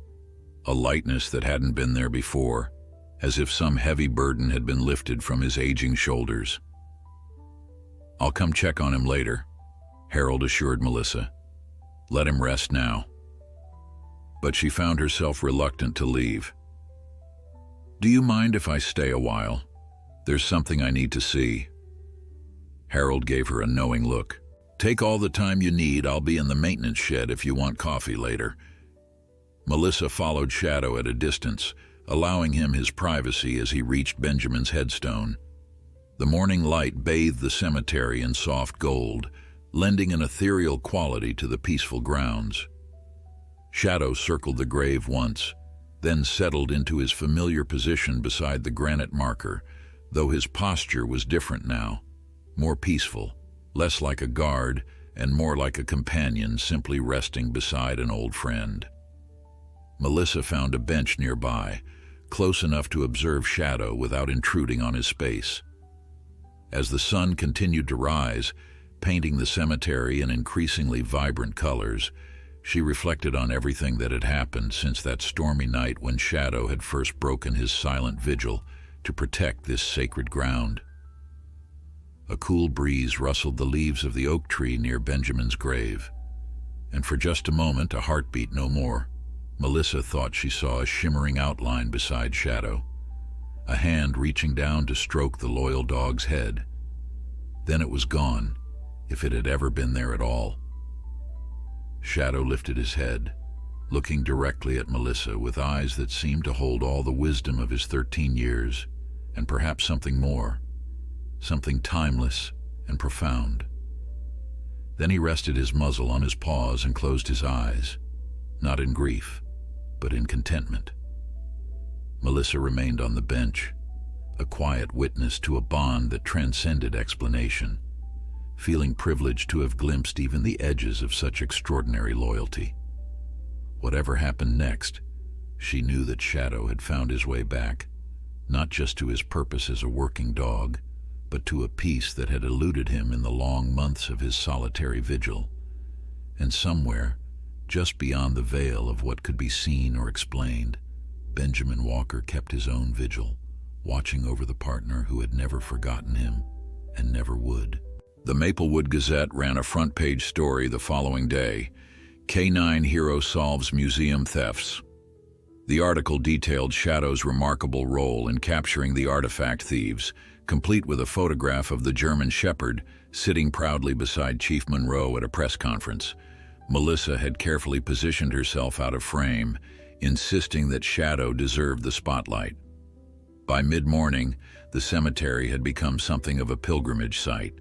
Speaker 1: a lightness that hadn't been there before, as if some heavy burden had been lifted from his aging shoulders. "I'll come check on him later," Harold assured Melissa. "Let him rest now." But she found herself reluctant to leave. "Do you mind if I stay a while? There's something I need to see." Harold gave her a knowing look. "Take all the time you need. I'll be in the maintenance shed if you want coffee later." Melissa followed Shadow at a distance, allowing him his privacy as he reached Benjamin's headstone. The morning light bathed the cemetery in soft gold, lending an ethereal quality to the peaceful grounds. Shadow circled the grave once, then settled into his familiar position beside the granite marker, though his posture was different now, more peaceful, less like a guard, and more like a companion simply resting beside an old friend. Melissa found a bench nearby, close enough to observe Shadow without intruding on his space. As the sun continued to rise, painting the cemetery in increasingly vibrant colors, she reflected on everything that had happened since that stormy night when Shadow had first broken his silent vigil to protect this sacred ground. A cool breeze rustled the leaves of the oak tree near Benjamin's grave, and for just a moment, a heartbeat no more, Melissa thought she saw a shimmering outline beside Shadow, a hand reaching down to stroke the loyal dog's head. Then it was gone, if it had ever been there at all. Shadow lifted his head, looking directly at Melissa with eyes that seemed to hold all the wisdom of his 13 years, and perhaps something more, something timeless and profound. Then he rested his muzzle on his paws and closed his eyes, not in grief, but in contentment. Melissa remained on the bench, a quiet witness to a bond that transcended explanation, feeling privileged to have glimpsed even the edges of such extraordinary loyalty. Whatever happened next, she knew that Shadow had found his way back, not just to his purpose as a working dog, but to a peace that had eluded him in the long months of his solitary vigil. And somewhere, just beyond the veil of what could be seen or explained, Benjamin Walker kept his own vigil, watching over the partner who had never forgotten him and never would. The Maplewood Gazette ran a front-page story the following day, "K9 Hero Solves Museum Thefts." The article detailed Shadow's remarkable role in capturing the artifact thieves, complete with a photograph of the German Shepherd sitting proudly beside Chief Monroe at a press conference. Melissa had carefully positioned herself out of frame, insisting that Shadow deserved the spotlight. By mid-morning, the cemetery had become something of a pilgrimage site.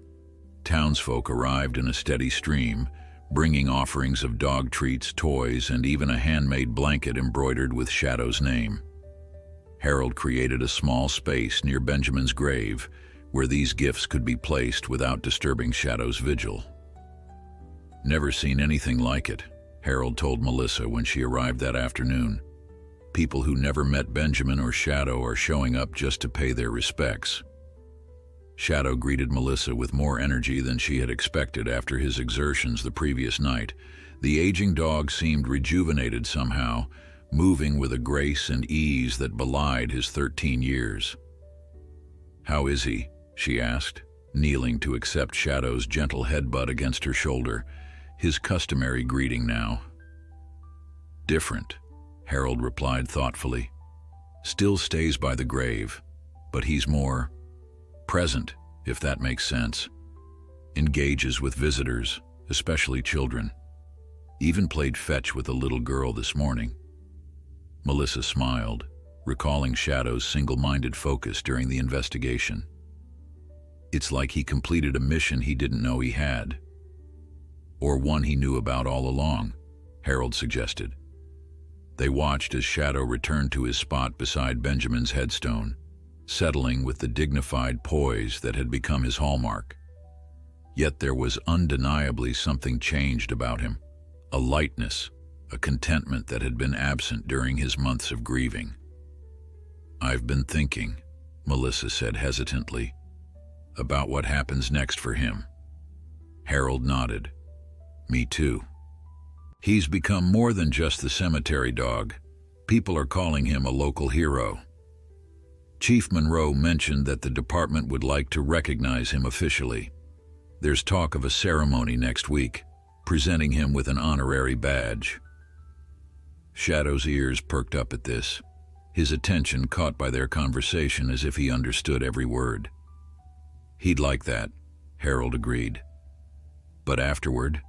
Speaker 1: Townsfolk arrived in a steady stream, bringing offerings of dog treats, toys, and even a handmade blanket embroidered with Shadow's name. Harold created a small space near Benjamin's grave where these gifts could be placed without disturbing Shadow's vigil. "Never seen anything like it," Harold told Melissa when she arrived that afternoon. "People who never met Benjamin or Shadow are showing up just to pay their respects." Shadow greeted Melissa with more energy than she had expected after his exertions the previous night. The aging dog seemed rejuvenated somehow, moving with a grace and ease that belied his 13 years. "How is he?" she asked, kneeling to accept Shadow's gentle headbutt against her shoulder, his customary greeting now. "Different," Harold replied thoughtfully. "Still stays by the grave, but he's more present, if that makes sense. Engages with visitors, especially children. Even played fetch with a little girl this morning." Melissa smiled, recalling Shadow's single-minded focus during the investigation. "It's like he completed a mission he didn't know he had. Or one he knew about all along," Harold suggested. They watched as Shadow returned to his spot beside Benjamin's headstone, settling with the dignified poise that had become his hallmark. Yet there was undeniably something changed about him, a lightness, a contentment that had been absent during his months of grieving. "I've been thinking," Melissa said hesitantly, "about what happens next for him." Harold nodded. "Me too. He's become more than just the cemetery dog. People are calling him a local hero. Chief Monroe mentioned that the department would like to recognize him officially. There's talk of a ceremony next week, presenting him with an honorary badge." Shadow's ears perked up at this, his attention caught by their conversation as if he understood every word. "He'd like that," Harold agreed. "But afterward,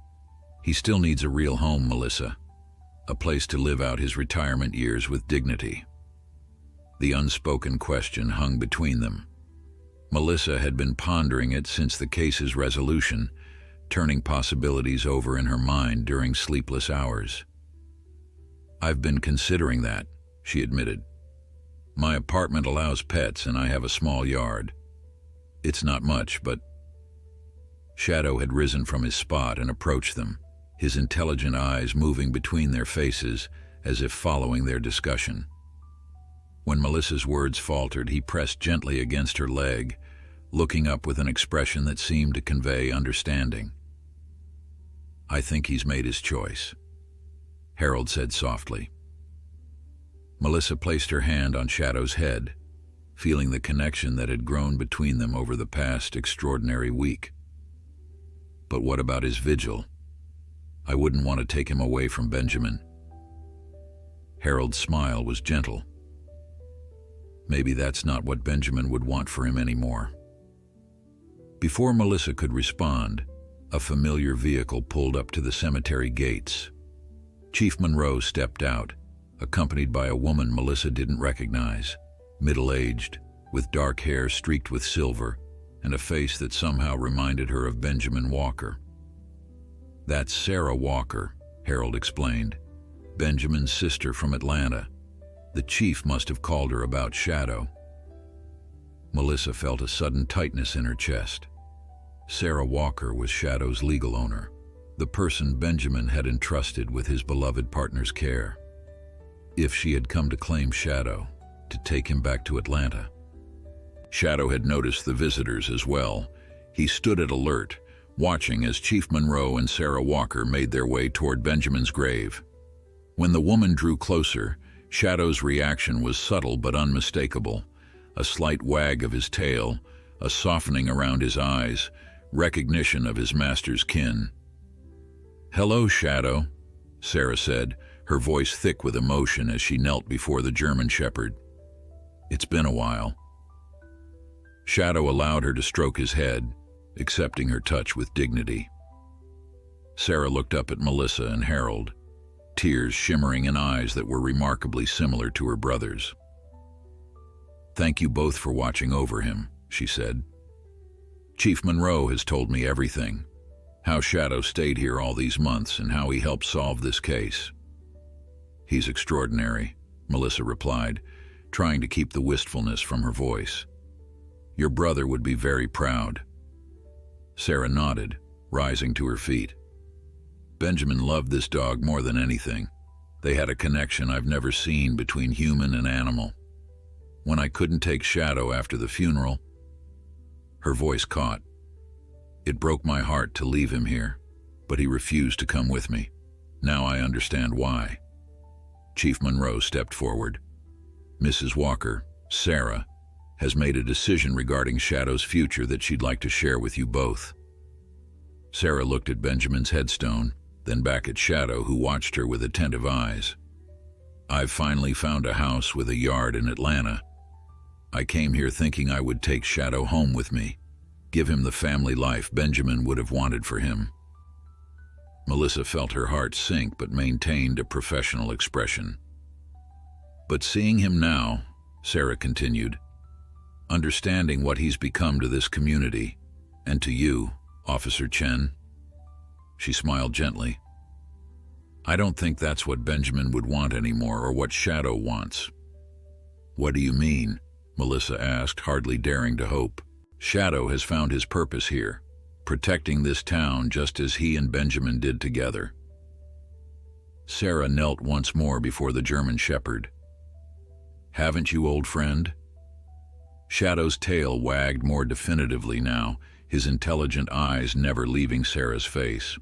Speaker 1: he still needs a real home, Melissa. A place to live out his retirement years with dignity." The unspoken question hung between them. Melissa had been pondering it since the case's resolution, turning possibilities over in her mind during sleepless hours. "I've been considering that," she admitted. "My apartment allows pets and I have a small yard. It's not much, but—" Shadow had risen from his spot and approached them, his intelligent eyes moving between their faces as if following their discussion. When Melissa's words faltered, he pressed gently against her leg, looking up with an expression that seemed to convey understanding. "I think he's made his choice," Harold said softly. Melissa placed her hand on Shadow's head, feeling the connection that had grown between them over the past extraordinary week. "But what about his vigil? I wouldn't want to take him away from Benjamin." Harold's smile was gentle. "Maybe that's not what Benjamin would want for him anymore." Before Melissa could respond, a familiar vehicle pulled up to the cemetery gates. Chief Monroe stepped out, accompanied by a woman Melissa didn't recognize, middle-aged, with dark hair streaked with silver, and a face that somehow reminded her of Benjamin Walker. "That's Sarah Walker," Harold explained, "Benjamin's sister from Atlanta. The chief must have called her about Shadow." Melissa felt a sudden tightness in her chest. Sarah Walker was Shadow's legal owner, the person Benjamin had entrusted with his beloved partner's care. If she had come to claim Shadow, to take him back to Atlanta. Shadow had noticed the visitors as well. He stood at alert, watching as Chief Monroe and Sarah Walker made their way toward Benjamin's grave. When the woman drew closer, Shadow's reaction was subtle but unmistakable. A slight wag of his tail, a softening around his eyes, recognition of his master's kin. "Hello, Shadow," Sarah said, her voice thick with emotion as she knelt before the German Shepherd. "It's been a while." Shadow allowed her to stroke his head, accepting her touch with dignity. Sarah looked up at Melissa and Harold, tears shimmering in eyes that were remarkably similar to her brother's. "Thank you both for watching over him," she said. "Chief Monroe has told me everything, how Shadow stayed here all these months and how he helped solve this case." "He's extraordinary," Melissa replied, trying to keep the wistfulness from her voice. "Your brother would be very proud." Sarah nodded, rising to her feet. Benjamin loved this dog more than anything. They had a connection I've never seen between human and animal. When I couldn't take Shadow after the funeral, her voice caught. It broke my heart to leave him here, but he refused to come with me. Now I understand why. Chief Monroe stepped forward. "Mrs. Walker, Sarah, has made a decision regarding Shadow's future that she'd like to share with you both." Sarah looked at Benjamin's headstone, then back at Shadow, who watched her with attentive eyes. "I've finally found a house with a yard in Atlanta. I came here thinking I would take Shadow home with me, give him the family life Benjamin would have wanted for him." Melissa felt her heart sink but maintained a professional expression. "But seeing him now," Sarah continued, "understanding what he's become to this community, and to you, Officer Chen," she smiled gently, "I don't think that's what Benjamin would want anymore, or what Shadow wants." "What do you mean?" Melissa asked, hardly daring to hope. "Shadow has found his purpose here, protecting this town just as he and Benjamin did together." Sarah knelt once more before the German Shepherd. "Haven't you, old friend?" Shadow's tail wagged more definitively now, his intelligent eyes never leaving Sarah's face.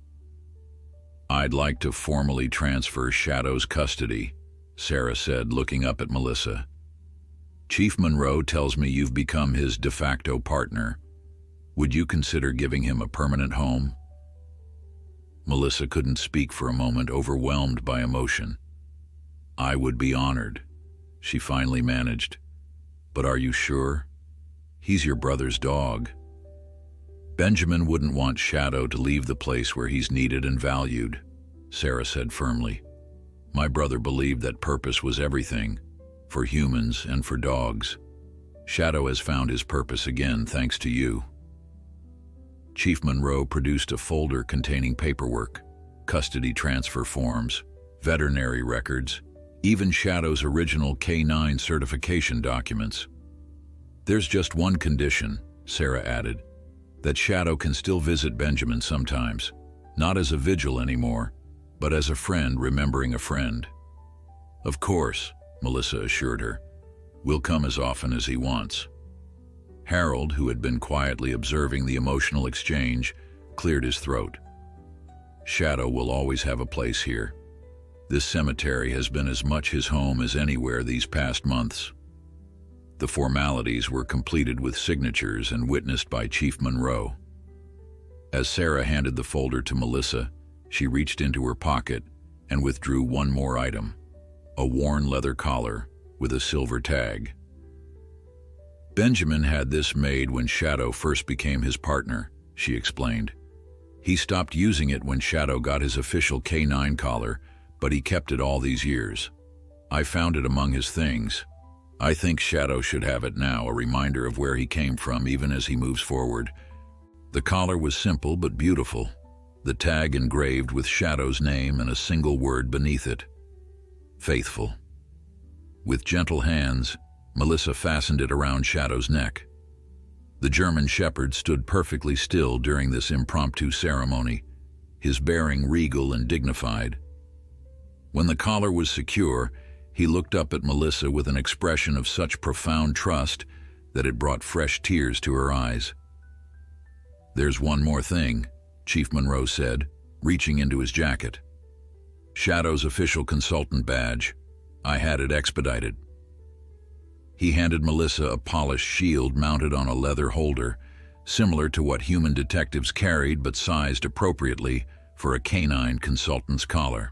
Speaker 1: "I'd like to formally transfer Shadow's custody," Sarah said, looking up at Melissa. "Chief Monroe tells me you've become his de facto partner. Would you consider giving him a permanent home?" Melissa couldn't speak for a moment, overwhelmed by emotion. "I would be honored," she finally managed. "But are you sure? He's your brother's dog." "Benjamin wouldn't want Shadow to leave the place where he's needed and valued," Sarah said firmly. "My brother believed that purpose was everything, for humans and for dogs. Shadow has found his purpose again thanks to you." Chief Monroe produced a folder containing paperwork, custody transfer forms, veterinary records, even Shadow's original K9 certification documents. "There's just one condition," Sarah added, "that Shadow can still visit Benjamin sometimes, not as a vigil anymore, but as a friend remembering a friend." "Of course," Melissa assured her. "We'll come as often as he wants." Harold, who had been quietly observing the emotional exchange, cleared his throat. "Shadow will always have a place here. This cemetery has been as much his home as anywhere these past months." The formalities were completed with signatures and witnessed by Chief Monroe. As Sarah handed the folder to Melissa, she reached into her pocket and withdrew one more item, a worn leather collar with a silver tag. "Benjamin had this made when Shadow first became his partner," she explained. "He stopped using it when Shadow got his official K9 collar, but he kept it all these years. I found it among his things. I think Shadow should have it now, a reminder of where he came from even as he moves forward." The collar was simple but beautiful, the tag engraved with Shadow's name and a single word beneath it: "Faithful." With gentle hands, Melissa fastened it around Shadow's neck. The German Shepherd stood perfectly still during this impromptu ceremony, his bearing regal and dignified. When the collar was secure, he looked up at Melissa with an expression of such profound trust that it brought fresh tears to her eyes. "There's one more thing," Chief Monroe said, reaching into his jacket. "Shadow's official consultant badge. I had it expedited." He handed Melissa a polished shield mounted on a leather holder, similar to what human detectives carried but sized appropriately for a canine consultant's collar.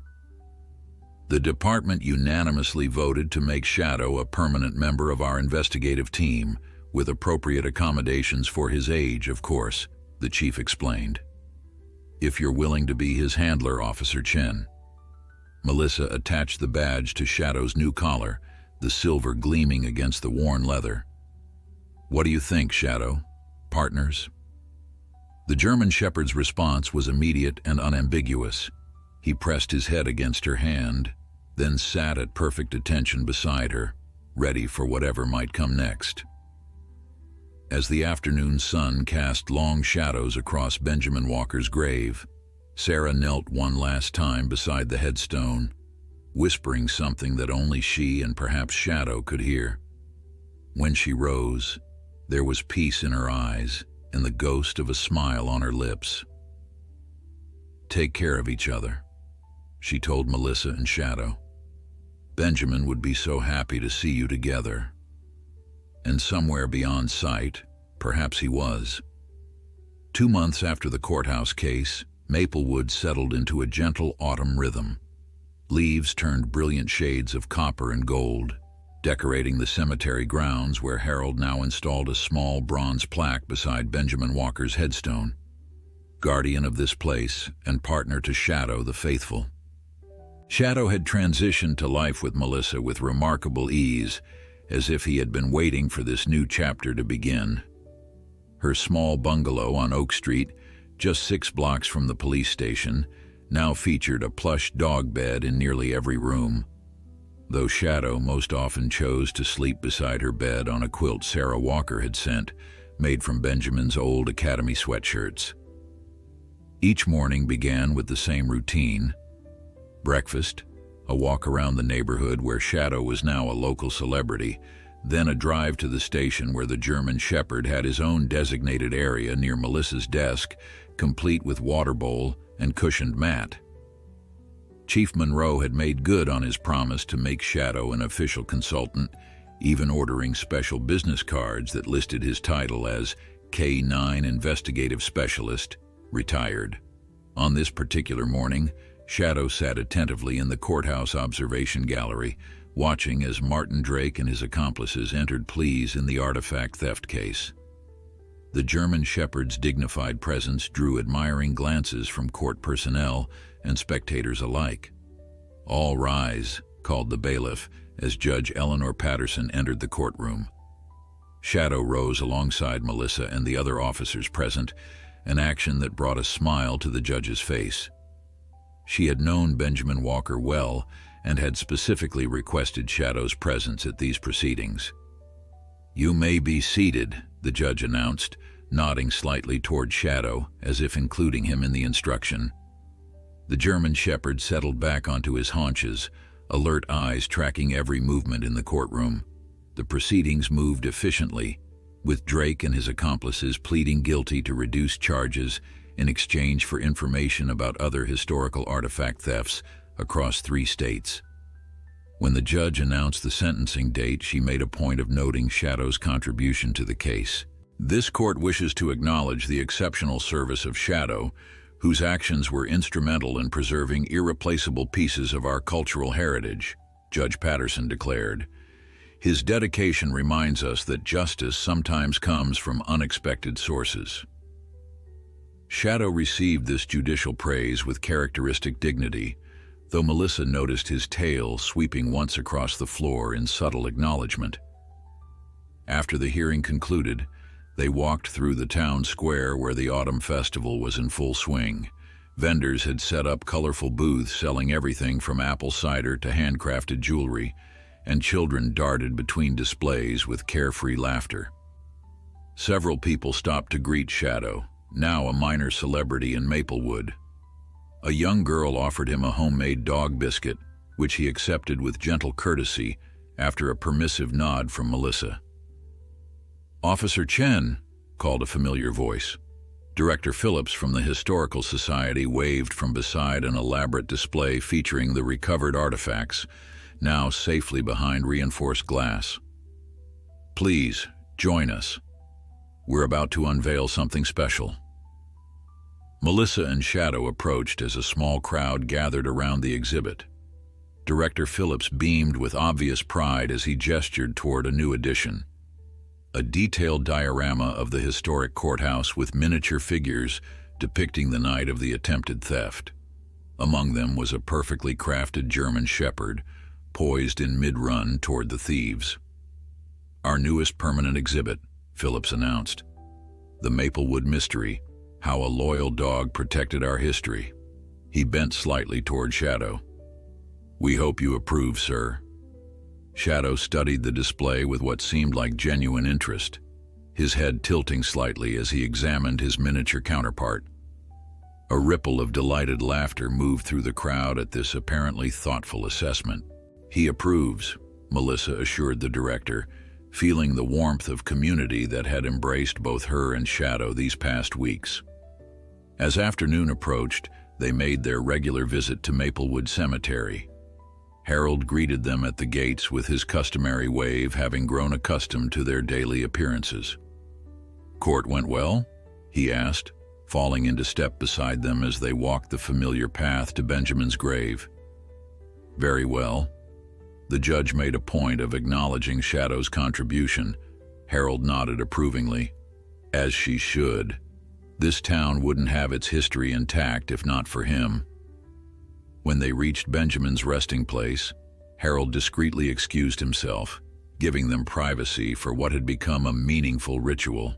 Speaker 1: "The department unanimously voted to make Shadow a permanent member of our investigative team, with appropriate accommodations for his age, of course," the chief explained. "If you're willing to be his handler, Officer Chen." Melissa attached the badge to Shadow's new collar, the silver gleaming against the worn leather. "What do you think, Shadow? Partners?" The German Shepherd's response was immediate and unambiguous. He pressed his head against her hand, then sat at perfect attention beside her, ready for whatever might come next. As the afternoon sun cast long shadows across Benjamin Walker's grave, Sarah knelt one last time beside the headstone, whispering something that only she and perhaps Shadow could hear. When she rose, there was peace in her eyes and the ghost of a smile on her lips. "Take care of each other," she told Melissa and Shadow. "Benjamin would be so happy to see you together." And somewhere beyond sight, perhaps he was. 2 months after the courthouse case, Maplewood settled into a gentle autumn rhythm. Leaves turned brilliant shades of copper and gold, decorating the cemetery grounds where Harold now installed a small bronze plaque beside Benjamin Walker's headstone, guardian of this place and partner to Shadow the faithful. Shadow had transitioned to life with Melissa with remarkable ease, as if he had been waiting for this new chapter to begin. Her small bungalow on Oak Street, just 6 blocks from the police station, now featured a plush dog bed in nearly every room, though Shadow most often chose to sleep beside her bed on a quilt Sarah Walker had sent, made from Benjamin's old academy sweatshirts. Each morning began with the same routine: breakfast, a walk around the neighborhood where Shadow was now a local celebrity, then a drive to the station where the German Shepherd had his own designated area near Melissa's desk, complete with water bowl and cushioned mat. Chief Monroe had made good on his promise to make Shadow an official consultant, even ordering special business cards that listed his title as K9 Investigative Specialist, retired. On this particular morning, Shadow sat attentively in the courthouse observation gallery, watching as Martin Drake and his accomplices entered pleas in the artifact theft case. The German Shepherd's dignified presence drew admiring glances from court personnel and spectators alike. "All rise," called the bailiff as Judge Eleanor Patterson entered the courtroom. Shadow rose alongside Melissa and the other officers present, an action that brought a smile to the judge's face. She had known Benjamin Walker well and had specifically requested Shadow's presence at these proceedings. "You may be seated," the judge announced, nodding slightly toward Shadow as if including him in the instruction. The German Shepherd settled back onto his haunches, alert eyes tracking every movement in the courtroom. The proceedings moved efficiently, with Drake and his accomplices pleading guilty to reduced charges in exchange for information about other historical artifact thefts across 3 states. When the judge announced the sentencing date, she made a point of noting Shadow's contribution to the case. "This court wishes to acknowledge the exceptional service of Shadow, whose actions were instrumental in preserving irreplaceable pieces of our cultural heritage," Judge Patterson declared. "His dedication reminds us that justice sometimes comes from unexpected sources." Shadow received this judicial praise with characteristic dignity, though Melissa noticed his tail sweeping once across the floor in subtle acknowledgement. After the hearing concluded, they walked through the town square where the autumn festival was in full swing. Vendors had set up colorful booths selling everything from apple cider to handcrafted jewelry, and children darted between displays with carefree laughter. Several people stopped to greet Shadow, now a minor celebrity in Maplewood. A young girl offered him a homemade dog biscuit, which he accepted with gentle courtesy after a permissive nod from Melissa. "Officer Chen," called a familiar voice. Director Phillips from the Historical Society waved from beside an elaborate display featuring the recovered artifacts, now safely behind reinforced glass. "Please, join us. We're about to unveil something special." Melissa and Shadow approached as a small crowd gathered around the exhibit. Director Phillips beamed with obvious pride as he gestured toward a new addition. A detailed diorama of the historic courthouse with miniature figures depicting the night of the attempted theft. Among them was a perfectly crafted German Shepherd, poised in mid-run toward the thieves. "Our newest permanent exhibit," Phillips announced. "The Maplewood Mystery, How a Loyal Dog Protected Our History." He bent slightly toward Shadow. "We hope you approve, sir." Shadow studied the display with what seemed like genuine interest, his head tilting slightly as he examined his miniature counterpart. A ripple of delighted laughter moved through the crowd at this apparently thoughtful assessment. "He approves," Melissa assured the director, feeling the warmth of community that had embraced both her and Shadow these past weeks. As afternoon approached, they made their regular visit to Maplewood Cemetery. Harold greeted them at the gates with his customary wave, having grown accustomed to their daily appearances. "Court went well?" he asked, falling into step beside them as they walked the familiar path to Benjamin's grave. "Very well." The judge made a point of acknowledging Shadow's contribution. Harold nodded approvingly. As she should. This town wouldn't have its history intact if not for him. When they reached Benjamin's resting place, Harold discreetly excused himself, giving them privacy for what had become a meaningful ritual.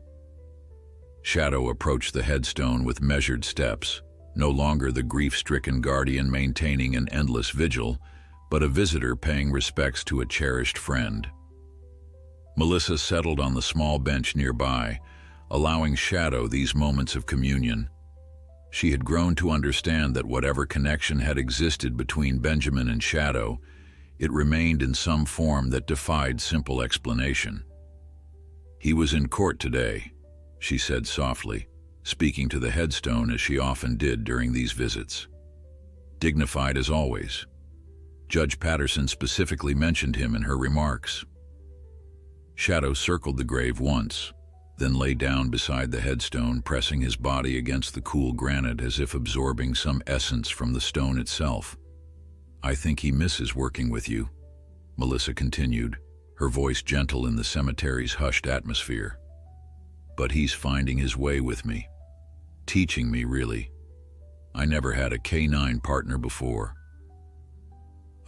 Speaker 1: Shadow approached the headstone with measured steps, no longer the grief-stricken guardian maintaining an endless vigil, but a visitor paying respects to a cherished friend. Melissa settled on the small bench nearby, allowing Shadow these moments of communion. She had grown to understand that whatever connection had existed between Benjamin and Shadow, it remained in some form that defied simple explanation. "He was in court today," she said softly, speaking to the headstone as she often did during these visits. "Dignified as always. Judge Patterson specifically mentioned him in her remarks." Shadow circled the grave once, then lay down beside the headstone, pressing his body against the cool granite as if absorbing some essence from the stone itself. "I think he misses working with you," Melissa continued, her voice gentle in the cemetery's hushed atmosphere. "But he's finding his way with me. Teaching me, really. I never had a canine partner before."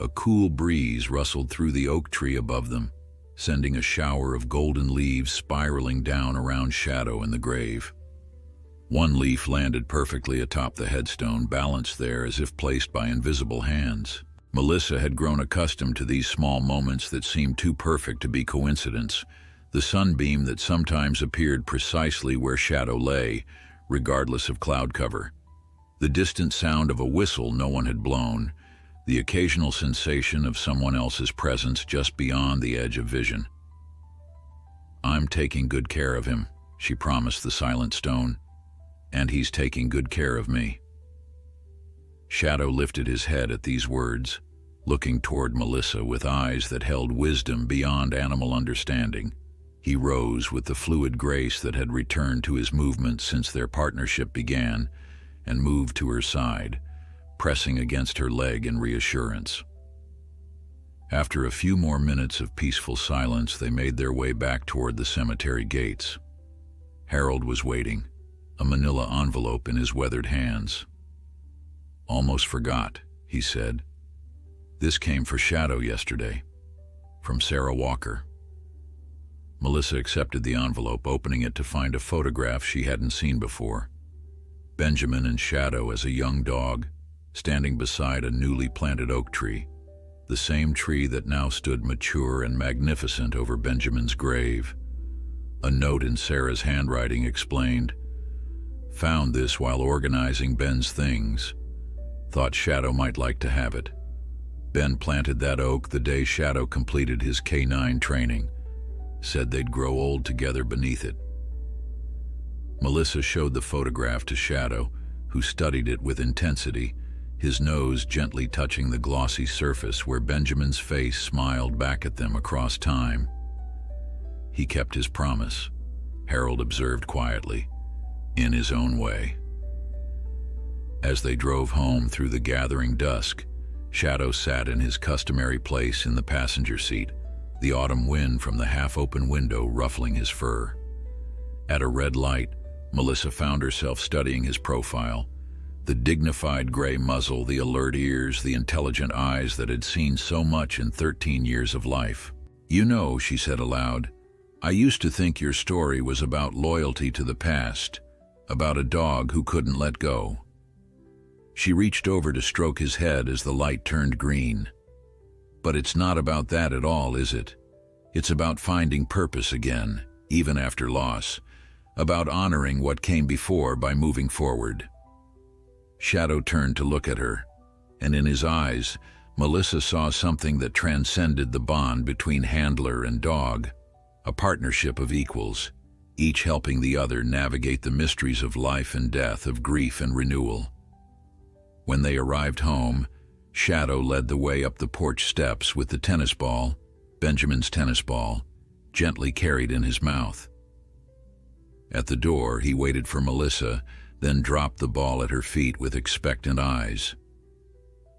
Speaker 1: A cool breeze rustled through the oak tree above them, sending a shower of golden leaves spiraling down around Shadow and the grave. One leaf landed perfectly atop the headstone, balanced there as if placed by invisible hands. Melissa had grown accustomed to these small moments that seemed too perfect to be coincidence, the sunbeam that sometimes appeared precisely where Shadow lay, regardless of cloud cover, the distant sound of a whistle no one had blown, the occasional sensation of someone else's presence just beyond the edge of vision. "I'm taking good care of him," she promised the silent stone, "and he's taking good care of me." Shadow lifted his head at these words, looking toward Melissa with eyes that held wisdom beyond animal understanding. He rose with the fluid grace that had returned to his movements since their partnership began, and moved to her side, pressing against her leg in reassurance. After a few more minutes of peaceful silence, they made their way back toward the cemetery gates. Harold was waiting, a manila envelope in his weathered hands. "Almost forgot," he said. "This came for Shadow yesterday, from Sarah Walker." Melissa accepted the envelope, opening it to find a photograph she hadn't seen before. Benjamin and Shadow as a young dog, standing beside a newly planted oak tree, the same tree that now stood mature and magnificent over Benjamin's grave. A note in Sarah's handwriting explained, "Found this while organizing Ben's things. Thought Shadow might like to have it. Ben planted that oak the day Shadow completed his K9 training. Said they'd grow old together beneath it." Melissa showed the photograph to Shadow, who studied it with intensity, his nose gently touching the glossy surface where Benjamin's face smiled back at them across time. "He kept his promise," Harold observed quietly, in his own way. As they drove home through the gathering dusk, Shadow sat in his customary place in the passenger seat, the autumn wind from the half-open window ruffling his fur. At a red light, Melissa found herself studying his profile, the dignified gray muzzle, the alert ears, the intelligent eyes that had seen so much in 13 years of life. "You know," she said aloud, "I used to think your story was about loyalty to the past, about a dog who couldn't let go." She reached over to stroke his head as the light turned green. But it's not about that at all, is it? It's about finding purpose again, even after loss, about honoring what came before by moving forward. Shadow turned to look at her, and in his eyes, Melissa saw something that transcended the bond between handler and dog, a partnership of equals, each helping the other navigate the mysteries of life and death, of grief and renewal. When they arrived home, Shadow led the way up the porch steps with the tennis ball, Benjamin's tennis ball, gently carried in his mouth. At the door, he waited for Melissa, then dropped the ball at her feet with expectant eyes.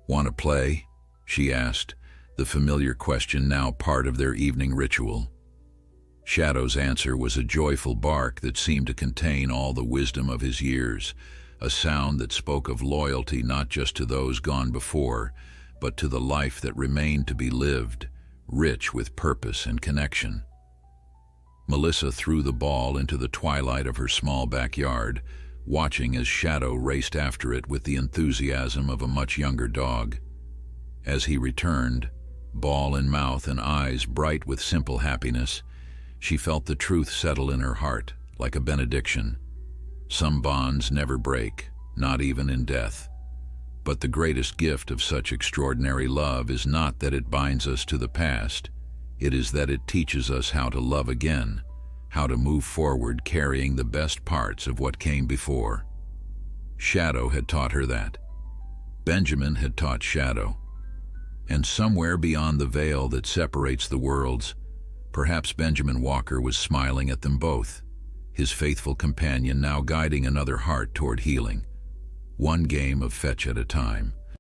Speaker 1: "Want to play?" she asked, the familiar question now part of their evening ritual. Shadow's answer was a joyful bark that seemed to contain all the wisdom of his years, a sound that spoke of loyalty not just to those gone before, but to the life that remained to be lived, rich with purpose and connection. Melissa threw the ball into the twilight of her small backyard, watching as Shadow raced after it with the enthusiasm of a much younger dog. As he returned, ball in mouth and eyes bright with simple happiness, she felt the truth settle in her heart, like a benediction. Some bonds never break, not even in death. But the greatest gift of such extraordinary love is not that it binds us to the past, it is that it teaches us how to love again, how to move forward carrying the best parts of what came before. Shadow had taught her that. Benjamin had taught Shadow. And somewhere beyond the veil that separates the worlds, perhaps Benjamin Walker was smiling at them both, his faithful companion now guiding another heart toward healing, one game of fetch at a time.